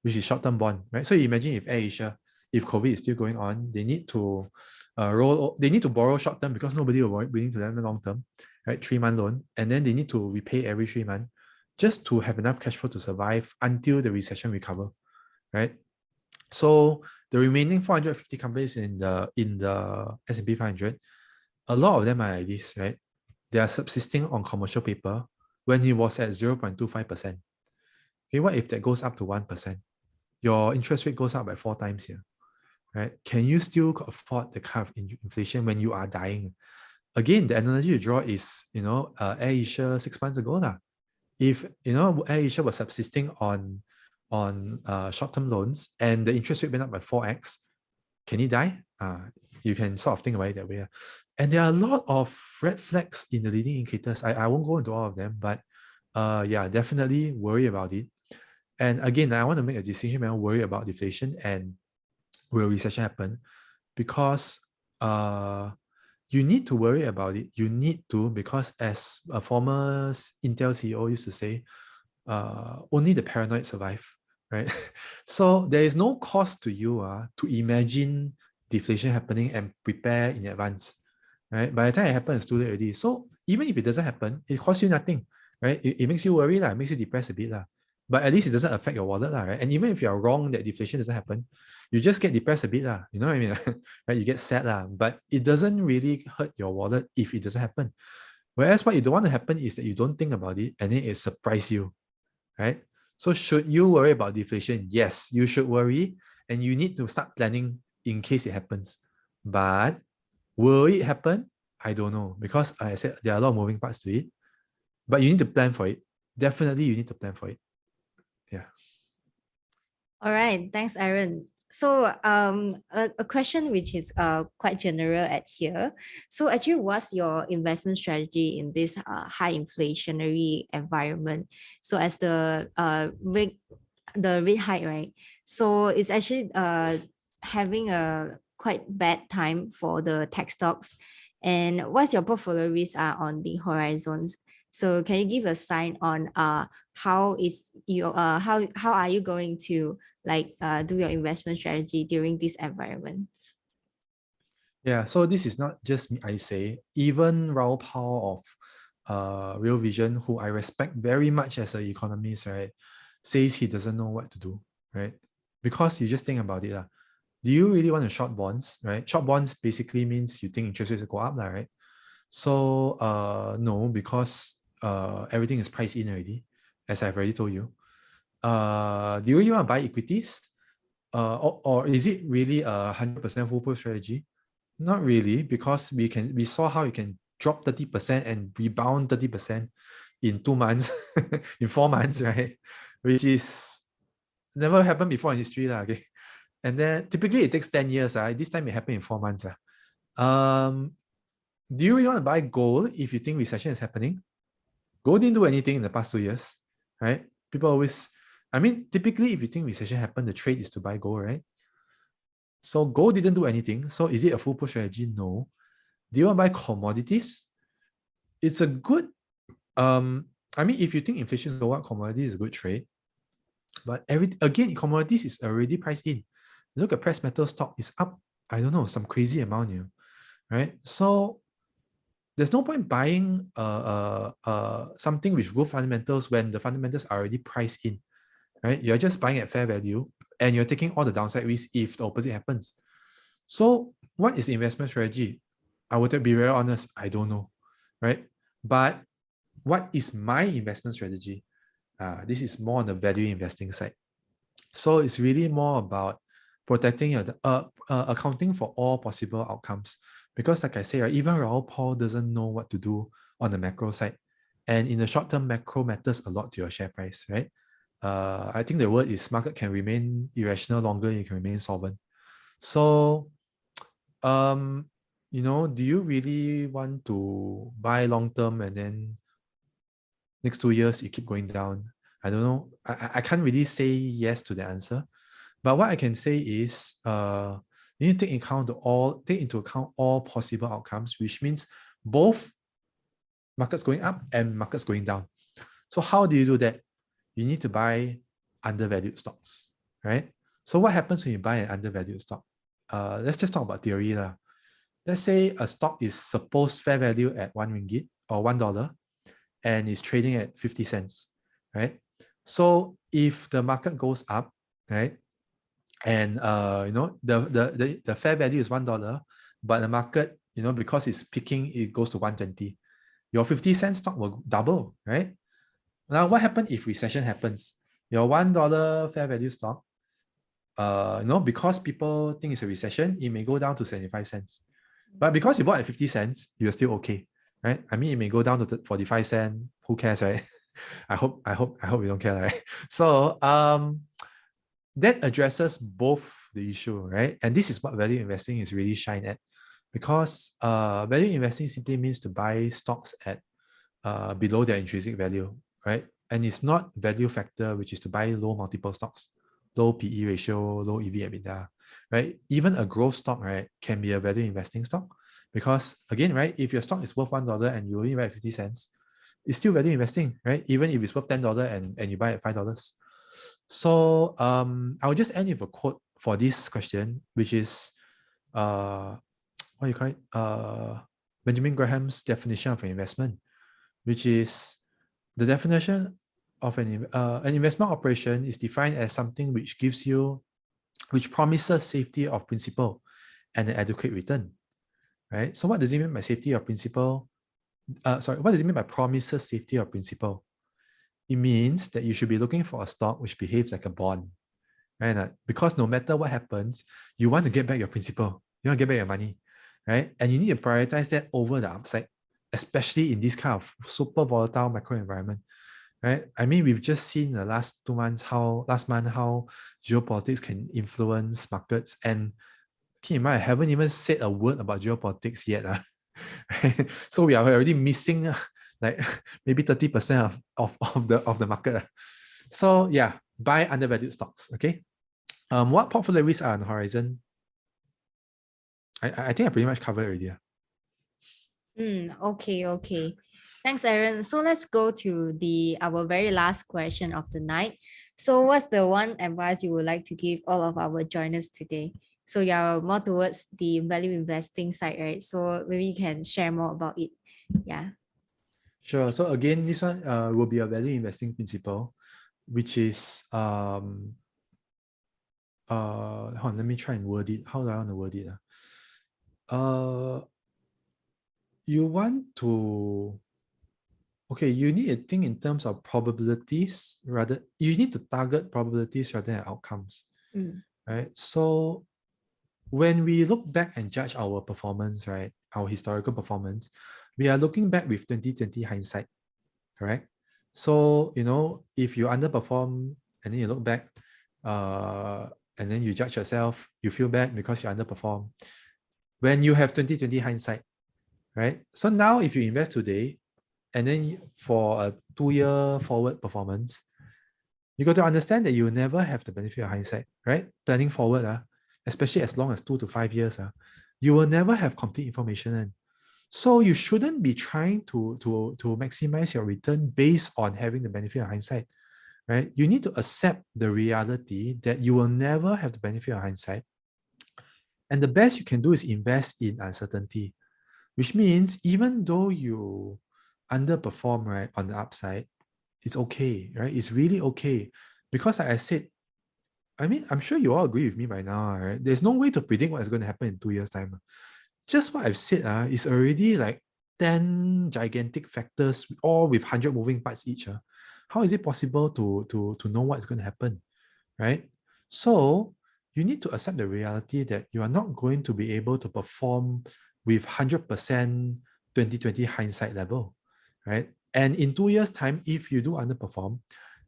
which is short-term bond, right? So you imagine if Air Asia, if COVID is still going on, they need to they need to borrow short-term because nobody will be willing to lend them long-term, right? 3-month loan, and then they need to repay every 3 months just to have enough cash flow to survive until the recession recover, right? So the remaining 450 companies in the S&P 500, a lot of them are like this, right? They are subsisting on commercial paper when it was at 0.25%. Okay, what if that goes up to 1%? Your interest rate goes up by 4 times here, right? Can you still afford the kind of inflation when you are dying? Again, the analogy you draw is, Air Asia 6 months ago. If, Air Asia was subsisting on short-term loans and the interest rate went up by 4x, can it die? You can sort of think about it that way. And there are a lot of red flags in the leading indicators. I won't go into all of them, but yeah, definitely worry about it. And again, I want to make a distinction between worry about deflation and will recession happen, because you need to worry about it. You need to, because as a former Intel CEO used to say, only the paranoid survive, right? So there is no cost to you to imagine deflation happening and prepare in advance, right? By the time it happens, it's too late already. So even if it doesn't happen, it costs you nothing, right? It makes you worry, it makes you depressed a bit. But at least it doesn't affect your wallet, right? And even if you're wrong that deflation doesn't happen, you just get depressed a bit, you know what I mean? Right? You get sad, but it doesn't really hurt your wallet if it doesn't happen. Whereas what you don't want to happen is that you don't think about it and then it surprises you, right? So should you worry about deflation? Yes, you should worry, and you need to start planning in case it happens. But will it happen? I don't know, because I said there are a lot of moving parts to it, but you need to plan for it. Definitely, you need to plan for it. Yeah. All right, thanks, Aaron. So a question which is quite general at here. So actually, what's your investment strategy in this high inflationary environment? So as the rate hike, right? So it's actually having a quite bad time for the tech stocks. And what's your portfolio risk are on the horizons? So can you give a sign on how is your how are you going to do your investment strategy during this environment? Yeah, so this is not just me, I say. Even Raoul Pal of Real Vision, who I respect very much as an economist, right, says he doesn't know what to do, right? Because you just think about it. Do you really want to short bonds, right? Short bonds basically means you think interest rates will go up, right? So no, because everything is priced in already, as I've already told you. Do you really want to buy equities? Or is it really a 100% foolproof strategy? Not really, because we saw how you can drop 30% and rebound 30% in 2 months, in 4 months, right? Which is never happened before in history. Okay? And then typically it takes 10 years. This time it happened in 4 months. Do you really want to buy gold if you think recession is happening? Gold didn't do anything in the past 2 years, right? People always, typically if you think recession happened, the trade is to buy gold, right? So gold didn't do anything. So is it a foolproof strategy? No. Do you want to buy commodities? It's a good I mean, if you think inflation is over, commodities is a good trade. But again, commodities is already priced in. Look at precious metal stock is up, I don't know, some crazy amount, right? So there's no point buying something with good fundamentals when the fundamentals are already priced in, right? You're just buying at fair value and you're taking all the downside risk if the opposite happens. So what is the investment strategy? I would be very honest, I don't know, right? But what is my investment strategy? This is more on the value investing side. So it's really more about protecting your accounting for all possible outcomes. Because like I say, right, even Raoul Paul doesn't know what to do on the macro side. And in the short term, macro matters a lot to your share price, right? I think the word is market can remain irrational longer, you can remain solvent. So, do you really want to buy long term and then next 2 years it keep going down? I don't know. I can't really say yes to the answer. But what I can say is you need to take into account all possible outcomes, which means both markets going up and markets going down. So how do you do that? You need to buy undervalued stocks, right? So what happens when you buy an undervalued stock? Let's just talk about theory. Let's say a stock is supposed fair value at 1 ringgit or $1 and is trading at 50 cents, right? So if the market goes up, right, and the fair value is $1, but the market, because it's peaking, it goes to 120. Your 50-cent stock will double, right? Now, what happens if recession happens? Your $1 fair value stock, because people think it's a recession, it may go down to 75 cents. But because you bought at 50 cents, you're still okay, right? I mean, it may go down to 45 cents. Who cares, right? I hope you don't care, right? So that addresses both the issue, right? And this is what value investing is really shine at, because value investing simply means to buy stocks at below their intrinsic value, right? And it's not value factor, which is to buy low multiple stocks, low PE ratio, low EV/EBITDA, right? Even a growth stock, right, can be a value investing stock, because again, right, if your stock is worth $1 and you only buy at 50 cents, it's still value investing, right? Even if it's worth $10 and you buy at $5. So I'll just end with a quote for this question, which is what do you call it? Benjamin Graham's definition of an investment, which is the definition of an investment operation is defined as something which promises safety of principal and an adequate return, right? So what does it mean by safety of principal? What does it mean by promises safety of principal? It means that you should be looking for a stock which behaves like a bond, right? Because no matter what happens, you want to get back your principal, you want to get back your money, right? And you need to prioritize that over the upside, especially in this kind of super volatile macro environment, right? I mean, we've just seen the last month how geopolitics can influence markets. And keep in mind, I haven't even said a word about geopolitics yet. Right? So we are already missing like maybe 30% of the market. So yeah, buy undervalued stocks. Okay. What portfolio risks are on the horizon? I think I pretty much covered already. Okay. Thanks, Aaron. So let's go to our very last question of the night. So what's the one advice you would like to give all of our joiners today? So you're more towards the value investing side, right? So maybe you can share more about it. Yeah. Sure. So again, this one will be a value investing principle, which is hold on, let me try and word it. How do I want to word it? You want to you need to think in terms of probabilities you need to target probabilities rather than outcomes. Right? So when we look back and judge our performance, right, our historical performance, we are looking back with 2020 hindsight, correct? So, if you underperform and then you look back and then you judge yourself, you feel bad because you underperform. When you have 2020 hindsight, right? So now if you invest today and then for a 2-year forward performance, you got to understand that you will never have the benefit of hindsight, right? Planning forward, especially as long as 2 to 5 years, you will never have complete information. So you shouldn't be trying to maximize your return based on having the benefit of hindsight, right? You need to accept the reality that you will never have the benefit of hindsight. And the best you can do is invest in uncertainty, which means even though you underperform, right, on the upside, it's okay, right? It's really okay. Because like I said, I mean, I'm sure you all agree with me by now, right? There's no way to predict what is going to happen in 2 years' time. Just what I've said is already like 10 gigantic factors, all with 100 moving parts each. How is it possible to know what's going to happen, right? So you need to accept the reality that you are not going to be able to perform with 100% 2020 hindsight level, right? And in 2 years' time, if you do underperform,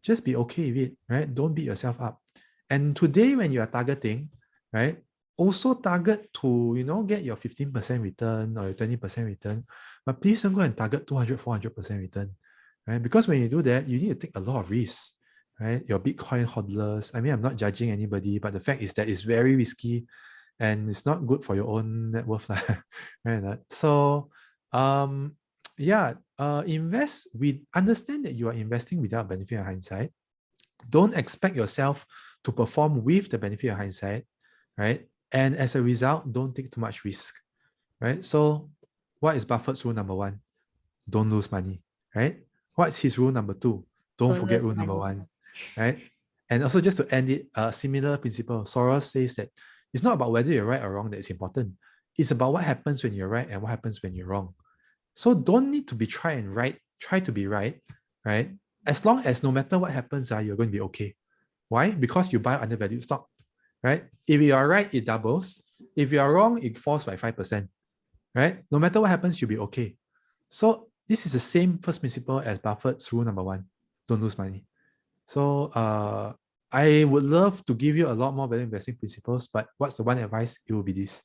just be okay with it, right? Don't beat yourself up. And today, when you are targeting, right, also target to, get your 15% return or your 20% return, but please don't go and target 200, 400% return, right? Because when you do that, you need to take a lot of risks, right? Your Bitcoin hodlers. I mean, I'm not judging anybody, but the fact is that it's very risky and it's not good for your own net worth, right? So, invest with, understand that you are investing without benefit of hindsight. Don't expect yourself to perform with the benefit of hindsight, right? And as a result, don't take too much risk, right? So, what is Buffett's rule number one? Don't lose money, right? What's his rule number two? Don't Don't forget lose rule number money. one, right? And also, just to end it, a similar principle. Soros says that it's not about whether you're right or wrong that is important. It's about what happens when you're right and what happens when you're wrong. So don't need to be try to be right, right? As long as no matter what happens, you're going to be okay. Why? Because you buy undervalued stock, right? If you are right, it doubles. If you are wrong, it falls by 5%, right? No matter what happens, you'll be okay. So this is the same first principle as Buffett's rule number one: don't lose money. So I would love to give you a lot more value investing principles, but what's the one advice? It will be this.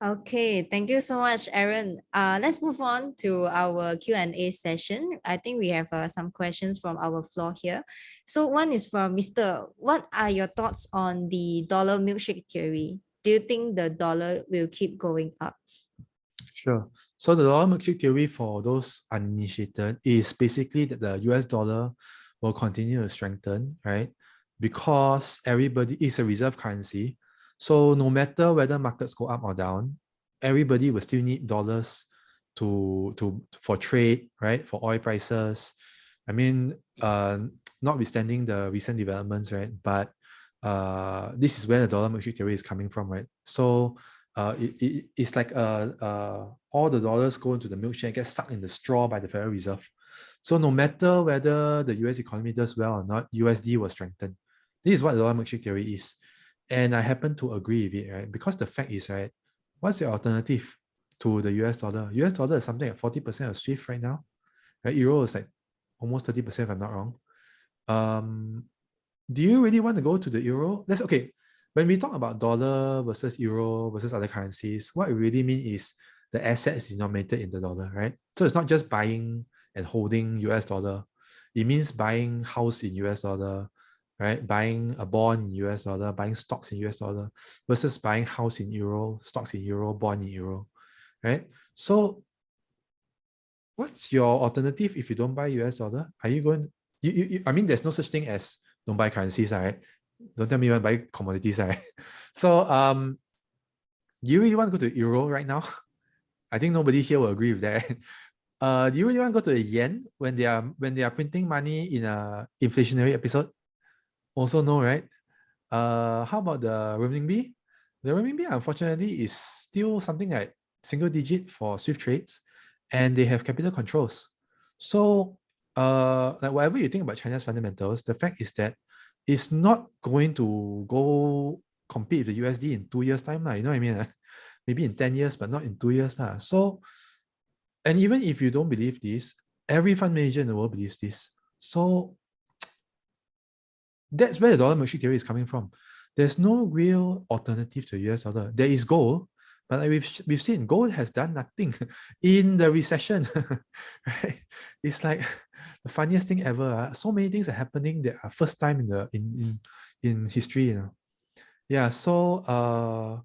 Okay, thank you so much, Aaron. Let's move on to our Q&A session. I think we have some questions from our floor here. So one is from Mr. What are your thoughts on the dollar milkshake theory? Do you think the dollar will keep going up? Sure. So the dollar milkshake theory, for those uninitiated, is basically that the US dollar will continue to strengthen, right? Because everybody is a reserve currency. So no matter whether markets go up or down, everybody will still need dollars for trade, right? For oil prices. I mean, notwithstanding the recent developments, right? But this is where the dollar milkshake theory is coming from, right? So it's like all the dollars go into the milkshake, get sucked in the straw by the Federal Reserve. So no matter whether the US economy does well or not, USD will strengthen. This is what the dollar milkshake theory is. And I happen to agree with it, right? Because the fact is, right, what's the alternative to the US dollar? US dollar is something like 40% of SWIFT right now. Right? Euro is like almost 30%, if I'm not wrong. Do you really want to go to the euro? That's okay. When we talk about dollar versus euro versus other currencies, what we really mean is the asset is denominated in the dollar, right? So it's not just buying and holding US dollar. It means buying house in US dollar, right? Buying a bond in US dollar, buying stocks in US dollar versus buying house in euro, stocks in euro, bond in euro, right? So what's your alternative if you don't buy US dollar? Are you going, I mean, there's no such thing as don't buy currencies, right? Don't tell me you want to buy commodities, right? So do you really want to go to euro right now? I think nobody here will agree with that. Do you really want to go to the yen when they are printing money in a inflationary episode? Also no, right? How about the renminbi? The renminbi, unfortunately, is still something like single digit for Swift trades, and they have capital controls. So, like whatever you think about China's fundamentals, the fact is that it's not going to go compete with the USD in 2 years' time. You know what I mean? Maybe in 10 years, but not in 2 years. So, and even if you don't believe this, every fund manager in the world believes this. So that's where the dollar milkshake theory is coming from. There's no real alternative to the US dollar. There is gold, but like we've seen gold has done nothing in the recession. Right? It's like the funniest thing ever. So many things are happening that are first time in history. Yeah. So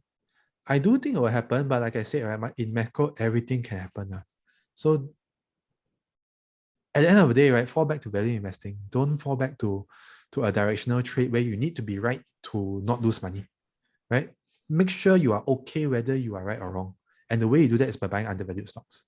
I do think it will happen, but like I said, right, in macro, everything can happen. So at the end of the day, right, fall back to value investing. Don't fall back to a directional trade where you need to be right to not lose money, right? Make sure you are okay whether you are right or wrong. And the way you do that is by buying undervalued stocks.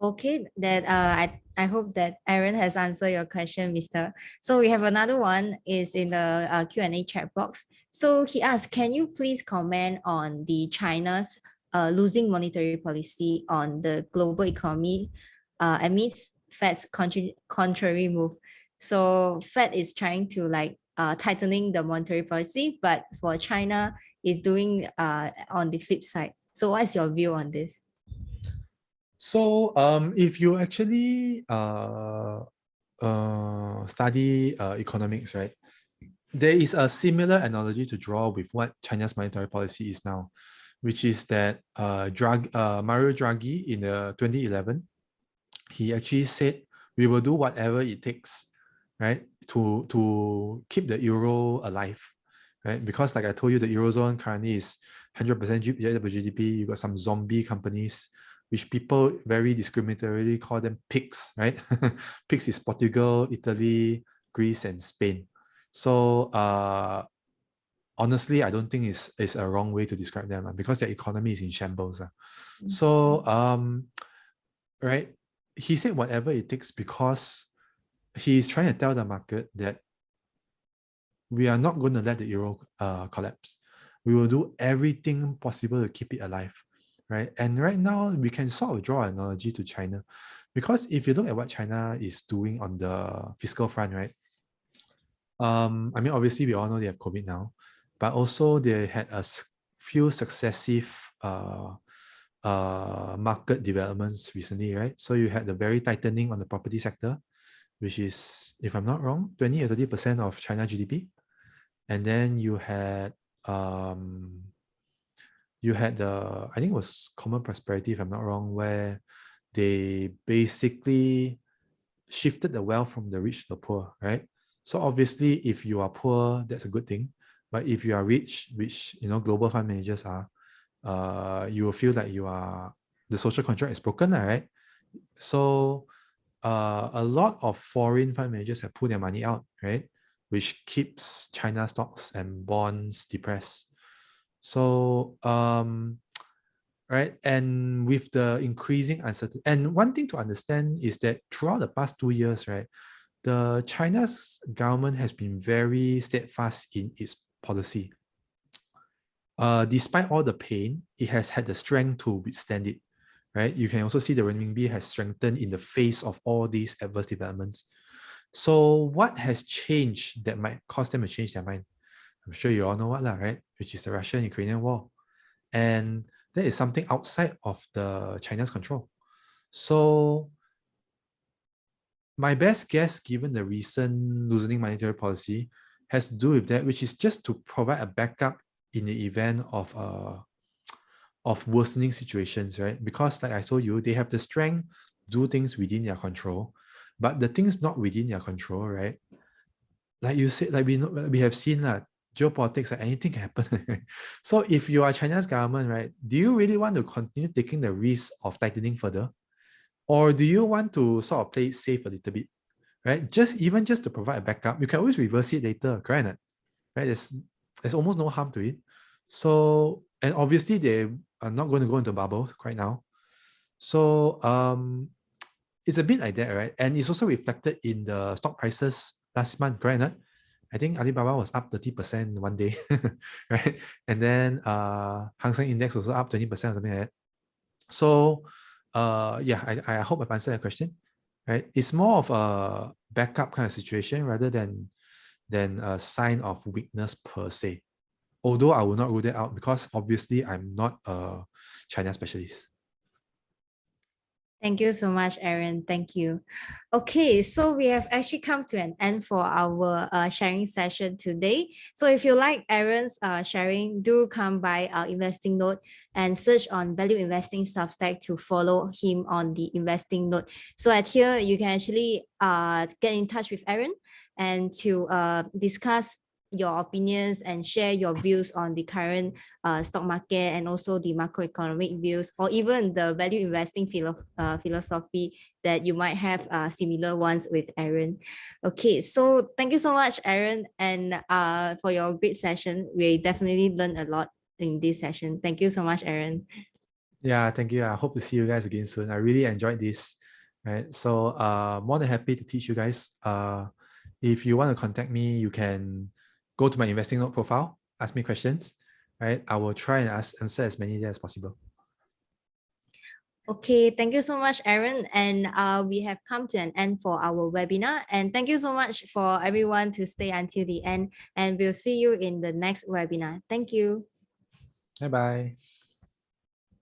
Okay, that I hope that Aaron has answered your question, Mr. So we have another one is in the Q&A chat box. So he asked, can you please comment on the China's losing monetary policy on the global economy amidst Fed's contrary move? So Fed is trying to like tightening the monetary policy, but for China is doing on the flip side. So what's your view on this? So if you actually study economics, right, there is a similar analogy to draw with what China's monetary policy is now, which is that Mario Draghi in 2011, he actually said we will do whatever it takes, right, to keep the euro alive, right? Because like I told you, the eurozone currently is 100% GDP. You got some zombie companies, which people very discriminatorily call them pigs, right? Pigs is Portugal, Italy, Greece, and Spain. So honestly, I don't think it's a wrong way to describe them because their economy is in shambles. So right, he said whatever it takes because he's trying to tell the market that we are not going to let the euro collapse. We will do everything possible to keep it alive, right? And right now, we can sort of draw an analogy to China, because if you look at what China is doing on the fiscal front, right? I mean, obviously, we all know they have COVID now, but also they had a few successive market developments recently, right? So you had the very tightening on the property sector, which is, if I'm not wrong, 20 or 30% of China GDP. And then you had the, I think it was Common Prosperity, if I'm not wrong, where they basically shifted the wealth from the rich to the poor, right? So obviously, if you are poor, that's a good thing. But if you are rich, which global fund managers are, you will feel like the social contract is broken, right? So a lot of foreign fund managers have pulled their money out, right? Which keeps China stocks and bonds depressed. So right, and with the increasing uncertainty, and one thing to understand is that throughout the past 2 years, right, the China's government has been very steadfast in its policy. Despite all the pain, it has had the strength to withstand it, right? You can also see the renminbi has strengthened in the face of all these adverse developments. So what has changed that might cause them to change their mind? I'm sure you all know what, right? Which is the Russian-Ukrainian war. And that is something outside of the China's control. So my best guess, given the recent loosening monetary policy, has to do with that, which is just to provide a backup in the event of worsening situations, right? Because like I told you, they have the strength to do things within their control, but the things not within their control, right? Like you said, like we have seen that geopolitics, like anything can happen. So if you are China's government, right, do you really want to continue taking the risk of tightening further? Or do you want to sort of play it safe a little bit, right? Just to provide a backup. You can always reverse it later, correct? Right? There's almost no harm to it. So, and obviously they are not going to go into bubbles right now. So it's a bit like that, right? And it's also reflected in the stock prices last month, correct? I think Alibaba was up 30% one day, right? And then Hang Seng Index was up 20% or something like that. So yeah, I hope I've answered that question, right? It's more of a backup kind of situation rather than a sign of weakness per se. Although I will not rule that out because obviously I'm not a China specialist. Thank you so much, Aaron. Thank you. Okay, so we have actually come to an end for our sharing session today. So if you like Aaron's sharing, do come by our InvestingNote and search on Value Investing Substack to follow him on the InvestingNote. So at here, you can actually get in touch with Aaron and to discuss your opinions and share your views on the current stock market and also the macroeconomic views, or even the value investing philosophy that you might have similar ones with Aaron. Okay, so thank you so much, Aaron, and for your great session. We definitely learned a lot in this session. Thank you so much, Aaron. Yeah, thank you. I hope to see you guys again soon. I really enjoyed this. Right. So more than happy to teach you guys. If you want to contact me, you can go to my InvestingNote profile, ask me questions. Right. I will try and answer as many as possible. Okay, thank you so much, Aaron. And we have come to an end for our webinar. And thank you so much for everyone to stay until the end. And we'll see you in the next webinar. Thank you. Bye-bye.